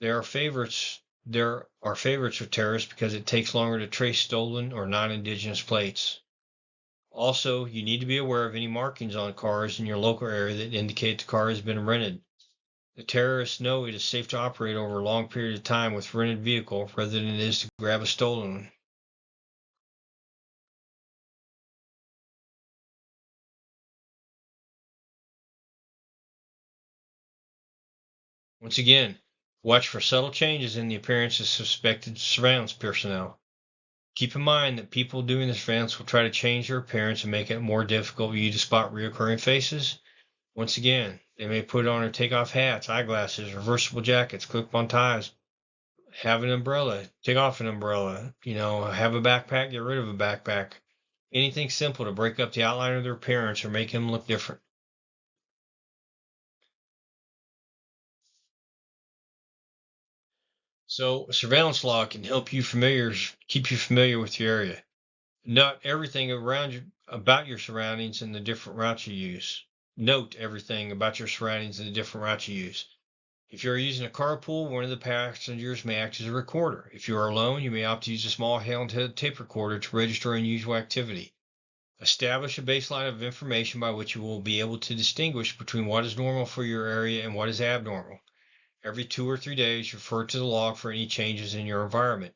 There are favorites with terrorists because it takes longer to trace stolen or non-indigenous plates. Also, you need to be aware of any markings on cars in your local area that indicate the car has been rented. The terrorists know it is safe to operate over a long period of time with a rented vehicle rather than it is to grab a stolen one. Once again, watch for subtle changes in the appearance of suspected surveillance personnel. Keep in mind that people doing the surveillance will try to change their appearance and make it more difficult for you to spot recurring faces. Once again, they may put on or take off hats, eyeglasses, reversible jackets, clip-on ties, have an umbrella, take off an umbrella, have a backpack, get rid of a backpack. Anything simple to break up the outline of their appearance or make them look different. So a surveillance log can help you keep you familiar with your area. Not everything about your surroundings and the different routes you use. Note everything about your surroundings and the different routes you use. If you're using a carpool, one of the passengers may act as a recorder. If you are alone, you may opt to use a small handheld tape recorder to register unusual activity. Establish a baseline of information by which you will be able to distinguish between what is normal for your area and what is abnormal. Every 2 or 3 days, refer to the log for any changes in your environment.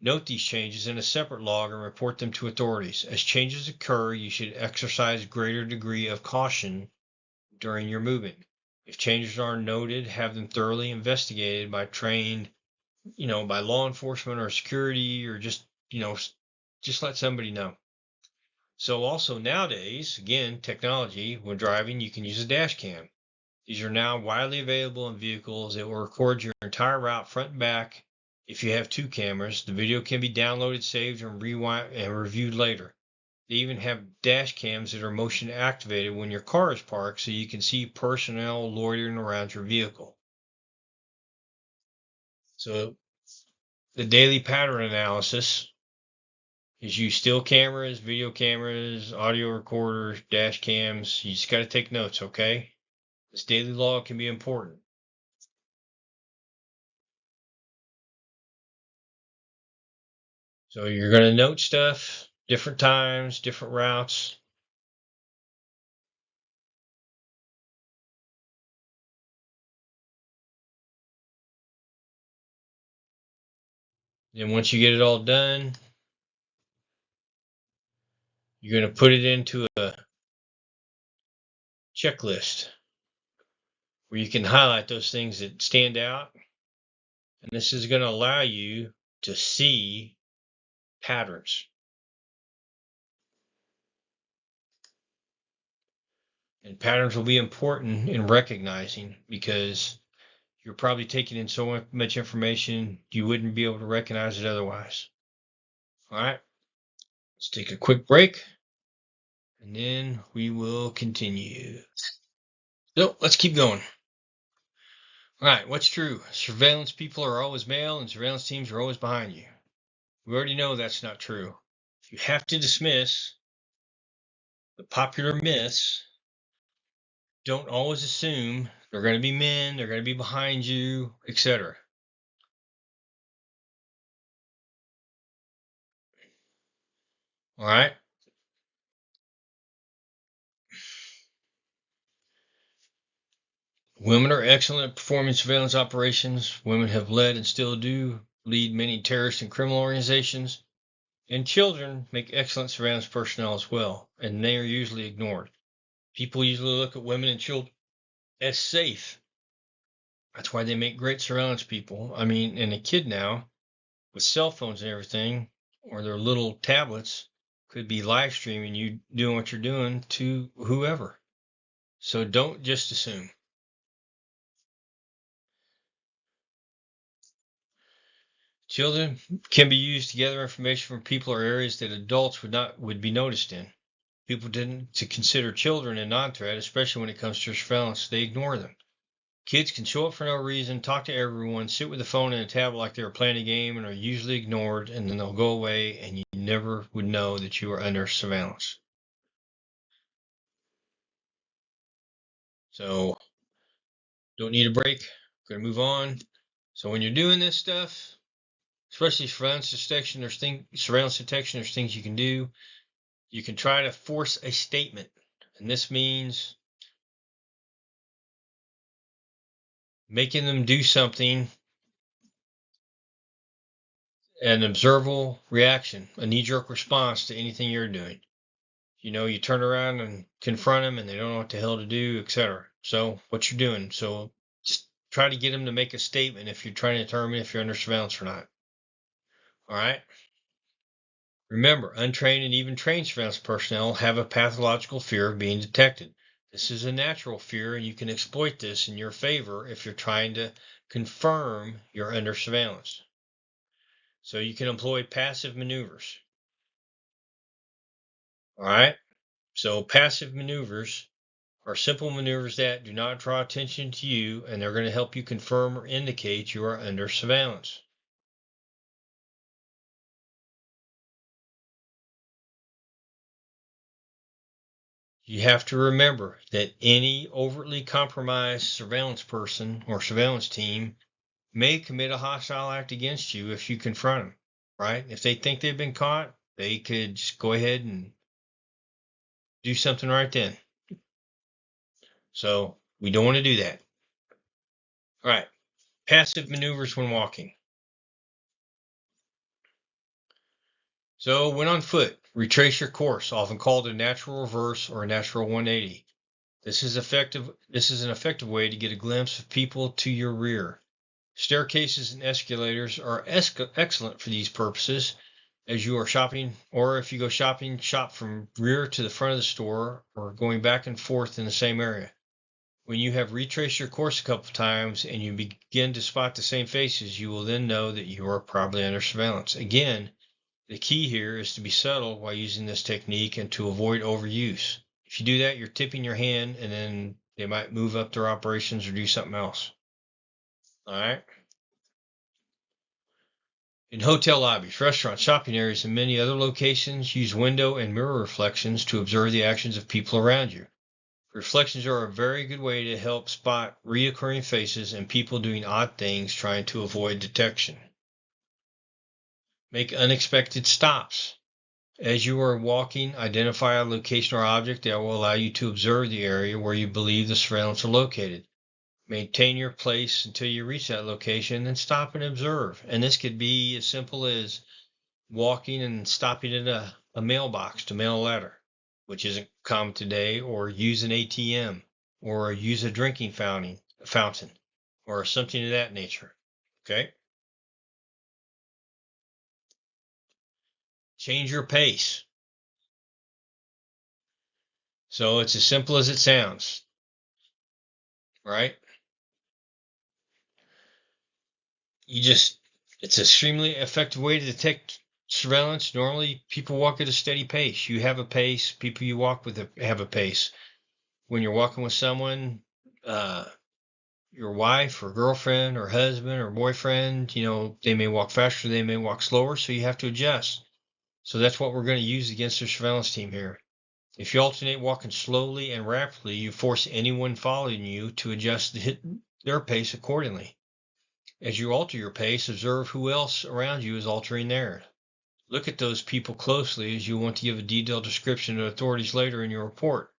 Note these changes in a separate log and report them to authorities. As changes occur, you should exercise greater degree of caution during your movement. If changes are noted, have them thoroughly investigated by by law enforcement or security, or just let somebody know. So also nowadays, again, technology, when driving, you can use a dash cam. These are now widely available in vehicles. It will record your entire route front and back. If you have 2 cameras, the video can be downloaded, saved, and rewind and reviewed later. They even have dash cams that are motion activated when your car is parked, so you can see personnel loitering around your vehicle. So the daily pattern analysis is use still cameras, video cameras, audio recorders, dash cams. You just got to take notes, okay? This daily log can be important. So you're going to note stuff, different times, different routes. Then once you get it all done, you're going to put it into a checklist where you can highlight those things that stand out. And this is going to allow you to see patterns. And patterns will be important in recognizing, because you're probably taking in so much information you wouldn't be able to recognize it otherwise. All right, let's take a quick break and then we will continue. So let's keep going. All right, what's true? Surveillance people are always male and surveillance teams are always behind you. We already know that's not true. You have to dismiss the popular myths. Don't always assume they're going to be men, they're going to be behind you, etc. All right. Women are excellent at performing surveillance operations. Women have led and still do lead many terrorist and criminal organizations. And children make excellent surveillance personnel as well, and they are usually ignored. People usually look at women and children as safe. That's why they make great surveillance people. I mean, and a kid now, with cell phones and everything, or their little tablets, could be live streaming you doing what you're doing to whoever. So don't just assume. Children can be used to gather information from people or areas that adults would be noticed in. People tend to consider children a non-threat, especially when it comes to surveillance. They ignore them. Kids can show up for no reason, talk to everyone, sit with a phone and a tablet like they were playing a game, and are usually ignored, and then they'll go away, and you never would know that you were under surveillance. So, don't need a break. Going to move on. So when you're doing this stuff, especially surveillance detection, there's things you can do. You can try to force a statement, and this means making them do something, an observable reaction, a knee-jerk response to anything you're doing. You turn around and confront them and they don't know what the hell to do, etc. So what you're doing. So just try to get them to make a statement if you're trying to determine if you're under surveillance or not. All right. Remember, untrained and even trained surveillance personnel have a pathological fear of being detected. This is a natural fear, and you can exploit this in your favor if you're trying to confirm you're under surveillance. So you can employ passive maneuvers. All right. So passive maneuvers are simple maneuvers that do not draw attention to you, and they're going to help you confirm or indicate you are under surveillance. You have to remember that any overtly compromised surveillance person or surveillance team may commit a hostile act against you if you confront them, right? If they think they've been caught, they could just go ahead and do something right then. So we don't want to do that. All right. Passive maneuvers when walking. So when on foot, retrace your course, often called a natural reverse or a natural 180. This is an effective way to get a glimpse of people to your rear. Staircases and escalators are excellent for these purposes as you are shopping, or if you go shopping, shop from rear to the front of the store or going back and forth in the same area. When you have retraced your course a couple of times and you begin to spot the same faces, you will then know that you are probably under surveillance. Again, the key here is to be subtle while using this technique and to avoid overuse. If you do that, you're tipping your hand and then they might move up their operations or do something else. All right. In hotel lobbies, restaurants, shopping areas, and many other locations, use window and mirror reflections to observe the actions of people around you. Reflections are a very good way to help spot reoccurring faces and people doing odd things trying to avoid detection. Make unexpected stops. As you are walking, identify a location or object that will allow you to observe the area where you believe the surveillance are located. Maintain your place until you reach that location, then stop and observe. And this could be as simple as walking and stopping at a mailbox to mail a letter, which isn't common today, or use an ATM, or use a drinking fountain, or something of that nature. Okay? Change your pace. So it's as simple as it sounds, right? It's an extremely effective way to detect surveillance. Normally, people walk at a steady pace. You have a pace. People you walk with have a pace. When you're walking with someone, your wife or girlfriend or husband or boyfriend, they may walk faster, they may walk slower, so you have to adjust. So that's what we're going to use against the surveillance team here. If you alternate walking slowly and rapidly, you force anyone following you to adjust their pace accordingly. As you alter your pace, observe who else around you is altering theirs. Look at those people closely as you want to give a detailed description to authorities later in your report.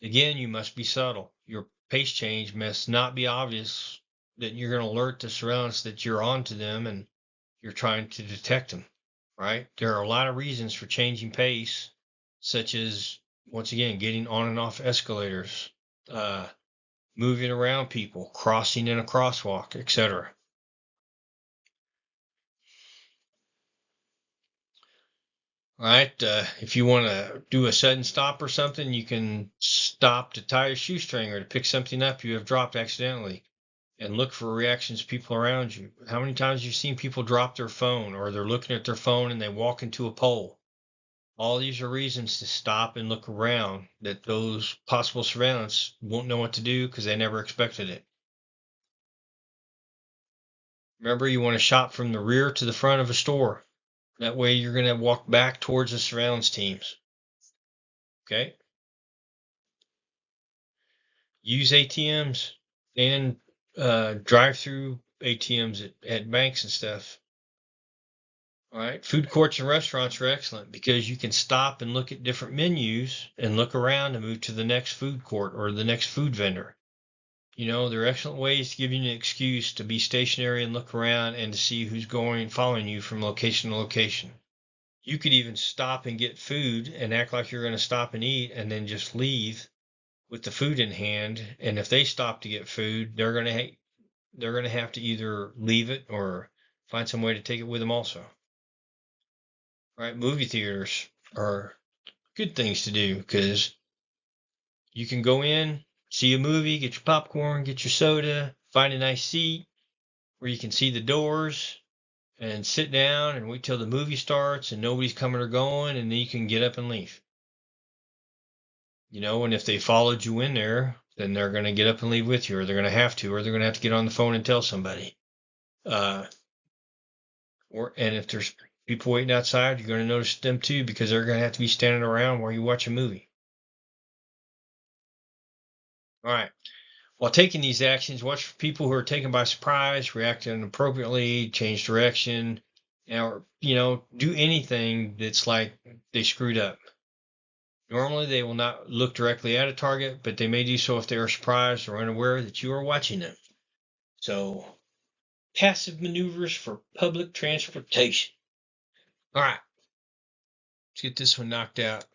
Again, you must be subtle. Your pace change must not be obvious that you're going to alert the surveillance that you're on to them and you're trying to detect them, right? There are a lot of reasons for changing pace, such as, once again, getting on and off escalators, moving around people, crossing in a crosswalk, etc. All right. If you want to do a sudden stop or something, you can stop to tie a shoestring or to pick something up you have dropped accidentally and look for reactions of people around you. How many times have you seen people drop their phone or they're looking at their phone and they walk into a pole? All these are reasons to stop and look around that those possible surveillance won't know what to do because they never expected it. Remember, you want to shop from the rear to the front of a store. That way you're going to walk back towards the surveillance teams. Okay? Use ATMs and drive-through ATMs at banks and stuff. All right. Food courts and restaurants are excellent because you can stop and look at different menus and look around and move to the next food court or the next food vendor. They're excellent ways to give you an excuse to be stationary and look around and to see who's going and following you from location to location. You could even stop and get food and act like you're going to stop and eat and then just leave with the food in hand. And if they stop to get food, they're going to they're going to have to either leave it or find some way to take it with them also. Right? Movie theaters are good things to do because you can go in, see a movie, get your popcorn, get your soda, find a nice seat where you can see the doors and sit down and wait till the movie starts and nobody's coming or going, and then you can get up and leave. And if they followed you in there, then they're going to get up and leave with you, or they're going to have to, or they're going to have to get on the phone and tell somebody. And if there's people waiting outside, you're going to notice them too, because they're going to have to be standing around while you watch a movie. All right. While taking these actions, watch for people who are taken by surprise, react inappropriately, change direction, or, do anything that's like they screwed up. Normally, they will not look directly at a target, but they may do so if they are surprised or unaware that you are watching them. So, passive maneuvers for public transportation. All right. Let's get this one knocked out.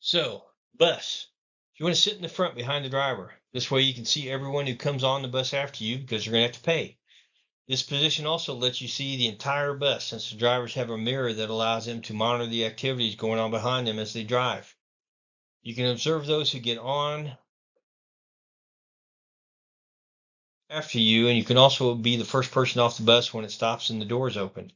So, bus. You want to sit in the front behind the driver. This way you can see everyone who comes on the bus after you because you're going to have to pay. This position also lets you see the entire bus since the drivers have a mirror that allows them to monitor the activities going on behind them as they drive. You can observe those who get on after you, and you can also be the first person off the bus when it stops and the doors open.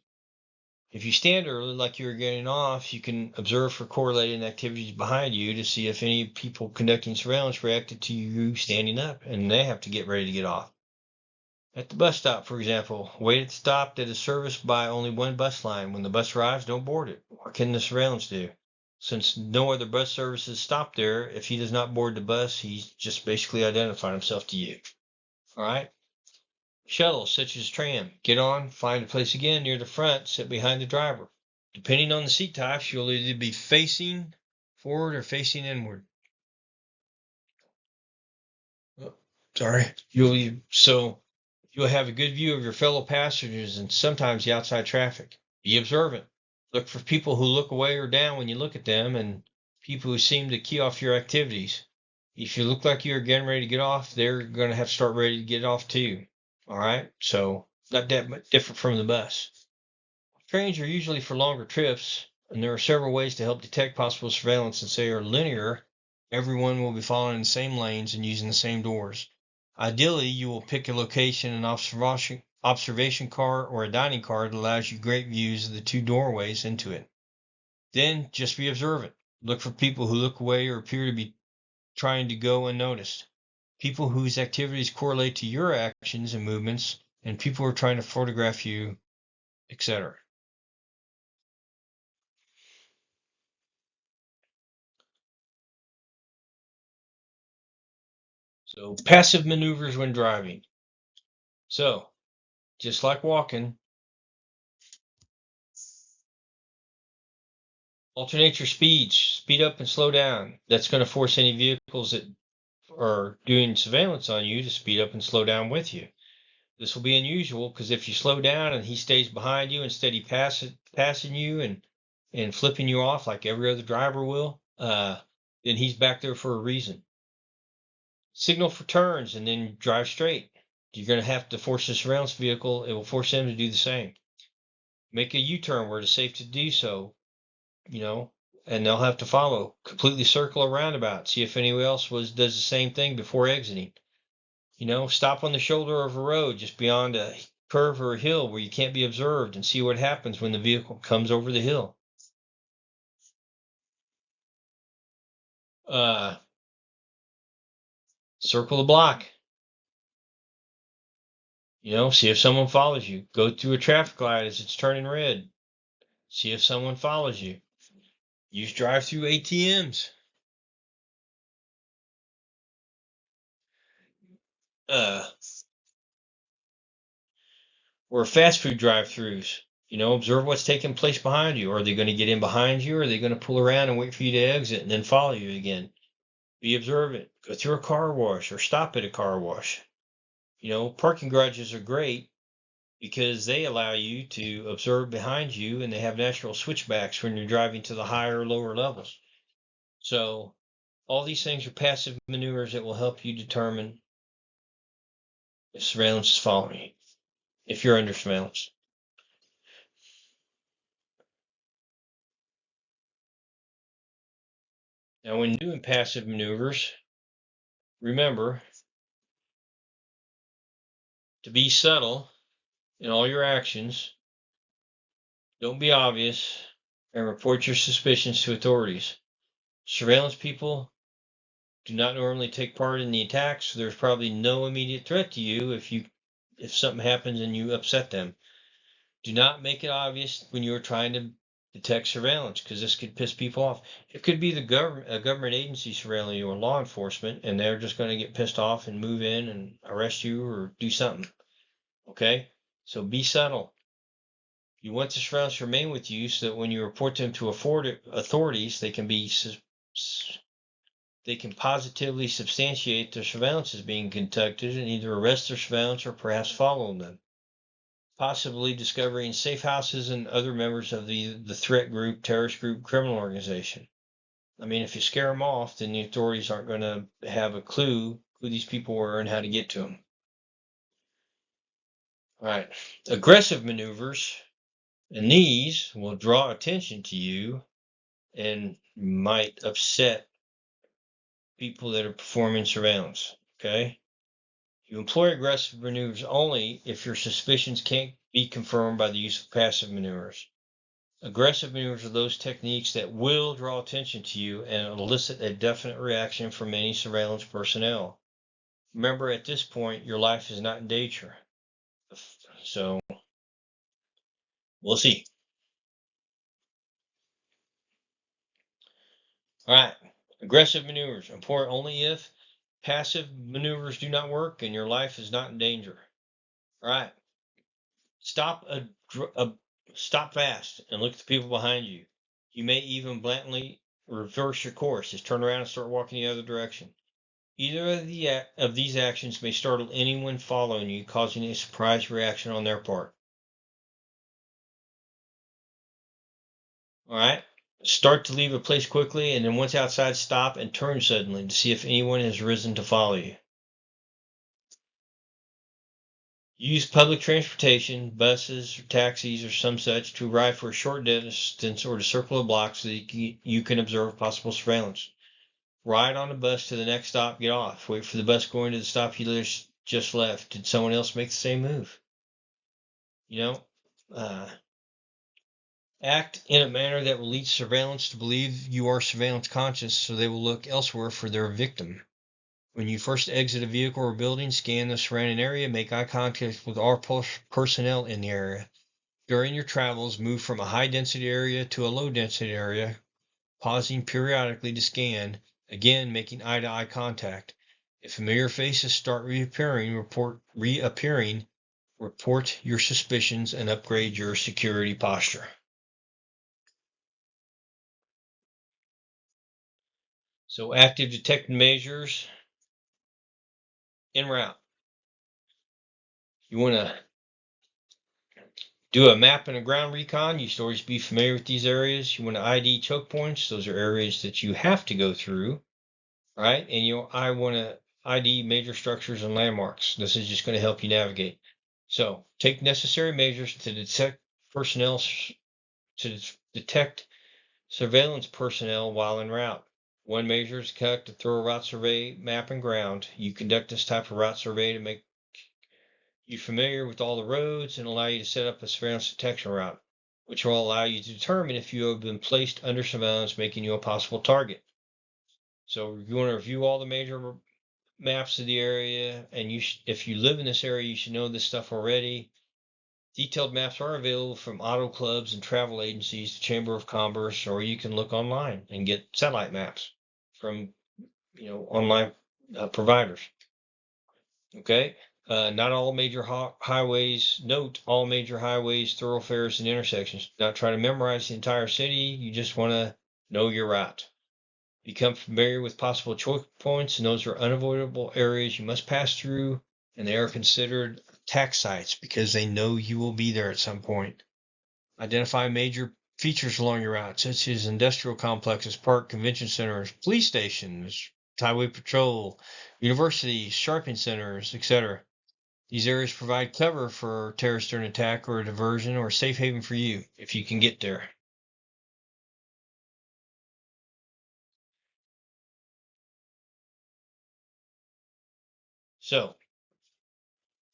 If you stand early like you were getting off, you can observe for correlating activities behind you to see if any people conducting surveillance reacted to you standing up and they have to get ready to get off. At the bus stop, for example, wait at the stop that is serviced by only one bus line. When the bus arrives, don't board it. What can the surveillance do? Since no other bus services stop there, if he does not board the bus, he's just basically identified himself to you. All right? Shuttles, such as tram, get on, find a place again near the front, sit behind the driver. Depending on the seat types, you'll either be facing forward or facing inward. Oh, sorry. You'll have a good view of your fellow passengers and sometimes the outside traffic. Be observant. Look for people who look away or down when you look at them and people who seem to key off your activities. If you look like you're getting ready to get off, they're going to have to start ready to get off too. All right? So, not that much different from the bus. Trains are usually for longer trips, and there are several ways to help detect possible surveillance. Since they are linear, everyone will be following the same lanes and using the same doors. Ideally, you will pick a location, an observation car, or a dining car that allows you great views of the two doorways into it. Then just be observant. Look for people who look away or appear to be trying to go unnoticed. People whose activities correlate to your actions and movements, and people who are trying to photograph you, etc. So, passive maneuvers when driving. So, just like walking, alternate your speeds, speed up and slow down. That's going to force any vehicles that are doing surveillance on you to speed up and slow down with you. This will be unusual because if you slow down and he stays behind you instead he passing you and flipping you off like every other driver will, then he's back there for a reason. Signal for turns and then drive straight. You're going to have to force the surveillance vehicle. It will force them to do the same. Make a U-turn where it's safe to do so, and they'll have to follow. Completely circle a roundabout. See if anyone else does the same thing before exiting. Stop on the shoulder of a road just beyond a curve or a hill where you can't be observed and see what happens when the vehicle comes over the hill. Circle the block. See if someone follows you. Go through a traffic light as it's turning red. See if someone follows you. Use drive-through ATMs. Or fast food drive-throughs. Observe what's taking place behind you. Are they going to get in behind you? Or are they going to pull around and wait for you to exit and then follow you again? Be observant. Go through a car wash or stop at a car wash. Parking garages are great because they allow you to observe behind you and they have natural switchbacks when you're driving to the higher or lower levels. So all these things are passive maneuvers that will help you determine if surveillance is following you, if you're under surveillance. Now, when doing passive maneuvers, remember to be subtle in all your actions. Don't be obvious, and report your suspicions to authorities. Surveillance people do not normally take part in the attacks, so there's probably no immediate threat to you if something happens and you upset them. Do not make it obvious when you are trying to detect surveillance, because this could piss people off. It could be a government agency surveilling you or law enforcement, and they're just going to get pissed off and move in and arrest you or do something. Okay? So be subtle. You want the surveillance to remain with you so that when you report them to authorities, they can positively substantiate their surveillance is being conducted and either arrest their surveillance or perhaps follow them, possibly discovering safe houses and other members of the threat group, terrorist group, criminal organization. I mean, if you scare them off, then the authorities aren't going to have a clue who these people were and how to get to them. All right. Aggressive maneuvers, and these will draw attention to you and might upset people that are performing surveillance. Okay. You employ aggressive maneuvers only if your suspicions can't be confirmed by the use of passive maneuvers. Aggressive maneuvers are those techniques that will draw attention to you and elicit a definite reaction from many surveillance personnel. Remember, at this point, your life is not in danger. So, we'll see. All right. Aggressive maneuvers employ only if passive maneuvers do not work and your life is not in danger. All right. Stop fast and look at the people behind you. You may even blatantly reverse your course, just turn around and start walking the other direction. Either of these actions may startle anyone following you, causing a surprise reaction on their part. All right. Start to leave a place quickly, and then once outside, stop and turn suddenly to see if anyone has risen to follow you. Use public transportation, buses, or taxis, or some such to arrive for a short distance or to circle a block so that you can observe possible surveillance. Ride on the bus to the next stop, get off. Wait for the bus going to the stop you just left. Did someone else make the same move? Act in a manner that will lead surveillance to believe you are surveillance conscious, so they will look elsewhere for their victim. When you first exit a vehicle or building, scan the surrounding area, make eye contact with all personnel in the area. During your travels, move from a high-density area to a low-density area, pausing periodically to scan, again making eye-to-eye contact. If familiar faces start reappearing, report your suspicions and upgrade your security posture. So active detective measures en route. You want to do a map and a ground recon. You should always be familiar with these areas. You want to ID choke points. Those are areas that you have to go through, right? And I want to ID major structures and landmarks. This is just going to help you navigate. So take necessary measures to detect surveillance personnel while en route. One measure is to conduct a thorough route survey, map, and ground. You conduct this type of route survey to make you familiar with all the roads and allow you to set up a surveillance detection route, which will allow you to determine if you have been placed under surveillance, making you a possible target. So you want to review all the major maps of the area, and if you live in this area, you should know this stuff already. Detailed maps are available from auto clubs and travel agencies, the Chamber of Commerce, or you can look online and get satellite maps from online providers. Okay. Not all major highways. Note all major highways, thoroughfares, and intersections. Not try to memorize the entire city. You just want to know your route. Become familiar with possible choke points, and those are unavoidable areas you must pass through, and they are considered attack sites because they know you will be there at some point. Identify major features along your route, such as industrial complexes, park, convention centers, police stations, highway patrol, universities, shopping centers, etc. These areas provide cover for terrorists during an attack or a diversion, or a safe haven for you if you can get there. So,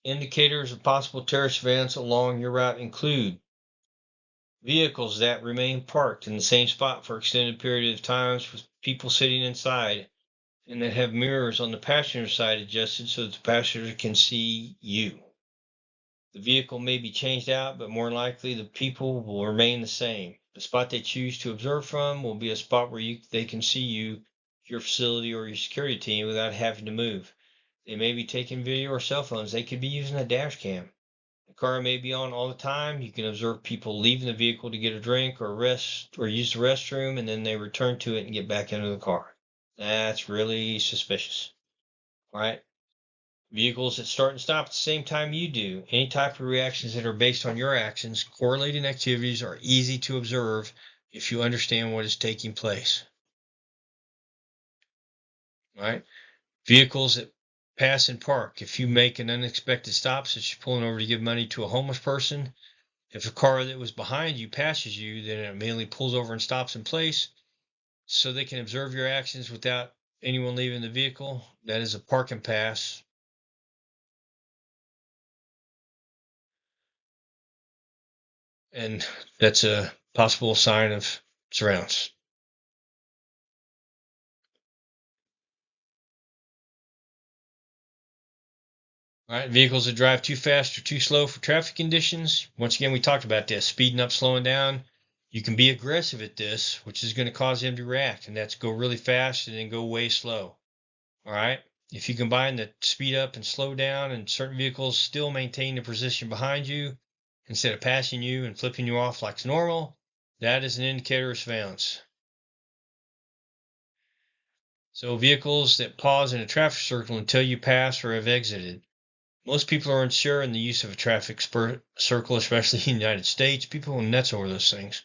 indicators of possible terrorist events along your route include vehicles that remain parked in the same spot for extended periods of times with people sitting inside, and that have mirrors on the passenger side adjusted so that the passenger can see you. The vehicle may be changed out, but more likely the people will remain the same. The spot they choose to observe from will be a spot where they can see you, your facility, or your security team without having to move. They may be taking video or cell phones. They could be using a dash cam. The car may be on all the time. You can observe people leaving the vehicle to get a drink or rest or use the restroom, and then they return to it and get back into the car. That's really suspicious. All right. Vehicles that start and stop at the same time you do. Any type of reactions that are based on your actions, correlating activities are easy to observe if you understand what is taking place. All right. Vehicles that pass and park. If you make an unexpected stop, such as pulling over to give money to a homeless person, if a car that was behind you passes you, then it immediately pulls over and stops in place so they can observe your actions without anyone leaving the vehicle. That is a park and pass. And that's a possible sign of surveillance. All right, vehicles that drive too fast or too slow for traffic conditions. Once again, we talked about this, speeding up, slowing down. You can be aggressive at this, which is going to cause them to react, and that's go really fast and then go way slow. All right. If you combine the speed up and slow down, and certain vehicles still maintain the position behind you instead of passing you and flipping you off like it's normal, that is an indicator of surveillance. So vehicles that pause in a traffic circle until you pass or have exited. Most people are unsure in the use of a traffic circle, especially in the United States. People go nuts over those things.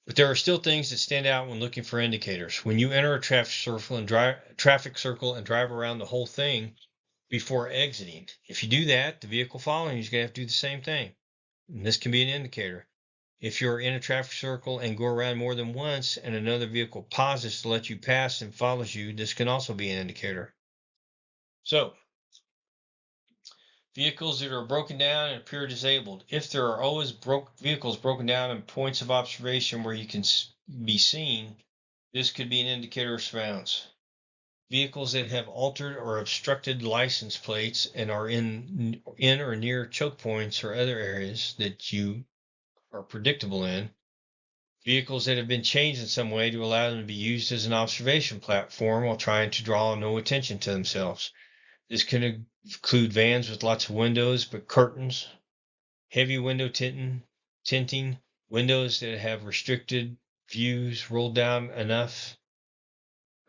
But there are still things that stand out when looking for indicators. When you enter a traffic circle and drive around the whole thing before exiting, if you do that, the vehicle following you is going to have to do the same thing. And this can be an indicator. If you're in a traffic circle and go around more than once and another vehicle pauses to let you pass and follows you, this can also be an indicator. So, vehicles that are broken down and appear disabled. If there are always vehicles broken down and points of observation where you can be seen, this could be an indicator of surveillance. Vehicles that have altered or obstructed license plates and are in or near choke points or other areas that you are predictable in. Vehicles that have been changed in some way to allow them to be used as an observation platform while trying to draw no attention to themselves. This can include vans with lots of windows but curtains, heavy window tinting, windows that have restricted views rolled down enough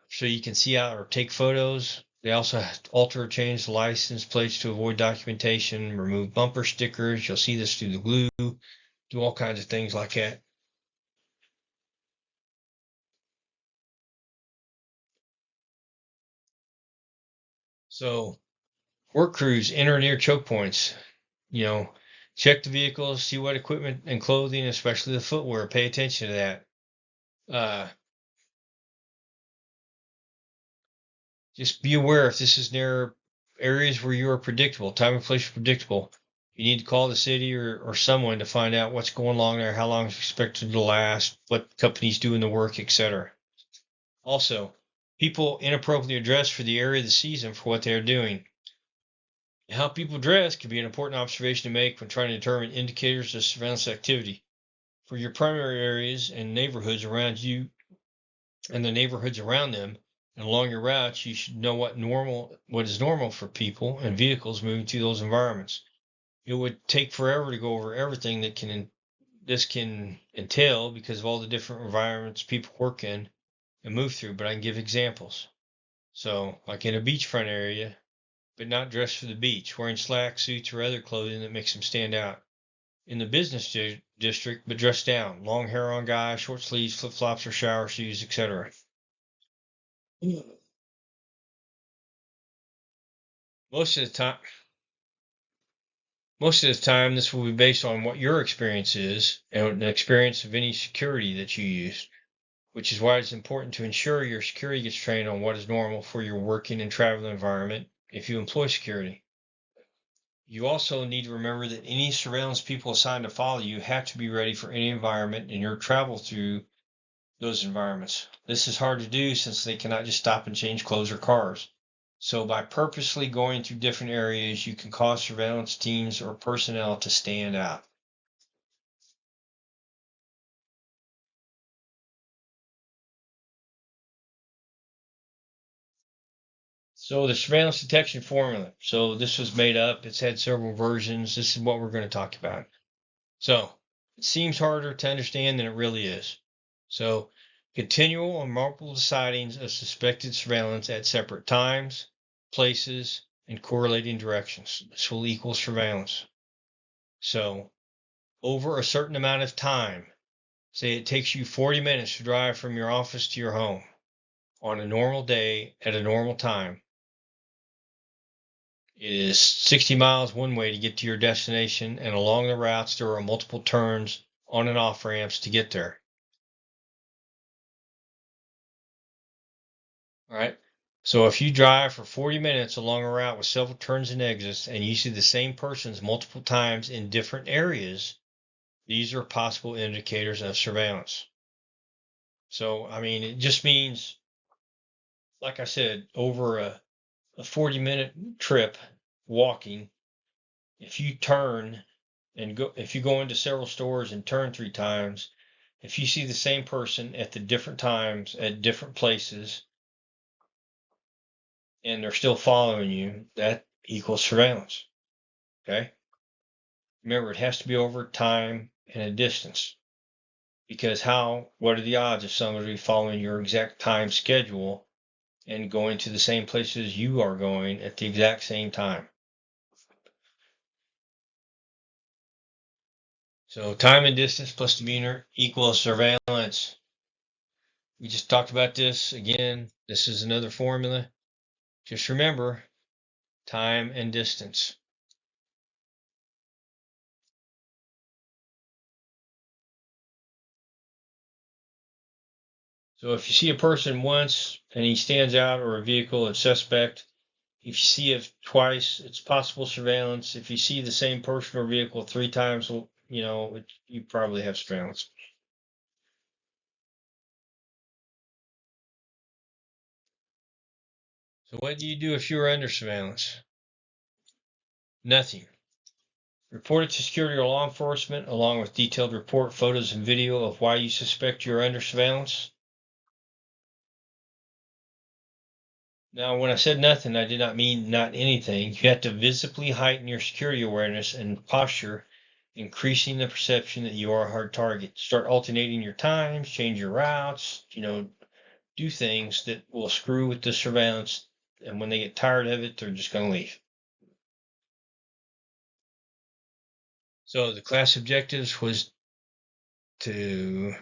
so you can see out or take photos. They also alter or change the license plates to avoid documentation, remove bumper stickers. You'll see this through the glue, do all kinds of things like that. So work crews enter near choke points. Check the vehicles, see what equipment and clothing, especially the footwear. Pay attention to that. Just be aware if this is near areas where you are predictable, time and place is predictable. You need to call the city or someone to find out what's going along there, how long it's expected to last, what company's doing the work, etc. Also, people inappropriately dress for the area of the season for what they are doing. How people dress can be an important observation to make when trying to determine indicators of surveillance activity. For your primary areas and neighborhoods around you and the neighborhoods around them, and along your routes, you should know what is normal for people and vehicles moving through those environments. It would take forever to go over everything that this can entail because of all the different environments people work in and move through, but I can give examples. So, like in a beachfront area, but not dressed for the beach, wearing slacks, suits, or other clothing that makes them stand out. In the business district, but dressed down, long hair on guys, short sleeves, flip-flops, or shower shoes, etc. Most of the time, Most of the time, this will be based on what your experience is and the experience of any security that you use, which is why it's important to ensure your security gets trained on what is normal for your working and traveling environment if you employ security. You also need to remember that any surveillance people assigned to follow you have to be ready for any environment in your travel through those environments. This is hard to do since they cannot just stop and change clothes or cars. So by purposely going through different areas, you can cause surveillance teams or personnel to stand out. So the surveillance detection formula. So this was made up. It's had several versions. This is what we're going to talk about. So it seems harder to understand than it really is. So continual or multiple sightings of suspected surveillance at separate times, places, and correlating directions. This will equal surveillance. So over a certain amount of time, say it takes you 40 minutes to drive from your office to your home on a normal day at a normal time. It is 60 miles one way to get to your destination, and along the routes there are multiple turns on and off ramps to get there. All right. So if you drive for 40 minutes along a route with several turns and exits and you see the same persons multiple times in different areas, these are possible indicators of surveillance. So, I mean, it just means, like I said, over a 40-minute trip walking, if you turn and go, if you go into several stores and turn 3 times, if you see the same person at the different times at different places and they're still following you, that equals surveillance. Okay. Remember, it has to be over time and a distance. Because what are the odds of somebody following your exact time schedule and going to the same places you are going at the exact same time? So time and distance plus demeanor equals surveillance. We just talked about this again. This is another formula. Just remember time and distance. So if you see a person once and he stands out, or a vehicle, it's suspect. If you see it twice, it's possible surveillance. If you see the same person or vehicle 3 times, well, you probably have surveillance. So what do you do if you're under surveillance? Nothing. Report it to security or law enforcement along with detailed report, photos, and video of why you suspect you're under surveillance. Now, when I said nothing, I did not mean not anything. You have to visibly heighten your security awareness and posture, increasing the perception that you are a hard target. Start alternating your times, change your routes, do things that will screw with the surveillance. And when they get tired of it, they're just going to leave. So the class objectives was to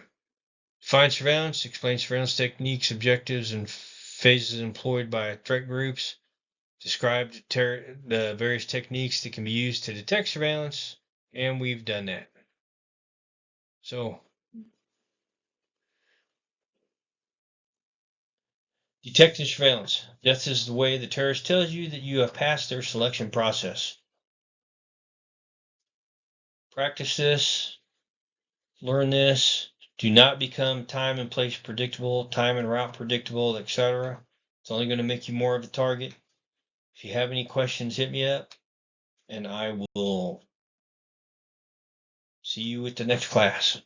find surveillance, explain surveillance techniques, objectives, and phases employed by threat groups, describe the various techniques that can be used to detect surveillance, and we've done that. So, detecting surveillance. This is the way the terrorist tells you that you have passed their selection process. Practice this, learn this. Do not become time and place predictable, time and route predictable, etc. It's only going to make you more of a target. If you have any questions, hit me up, and I will see you at the next class.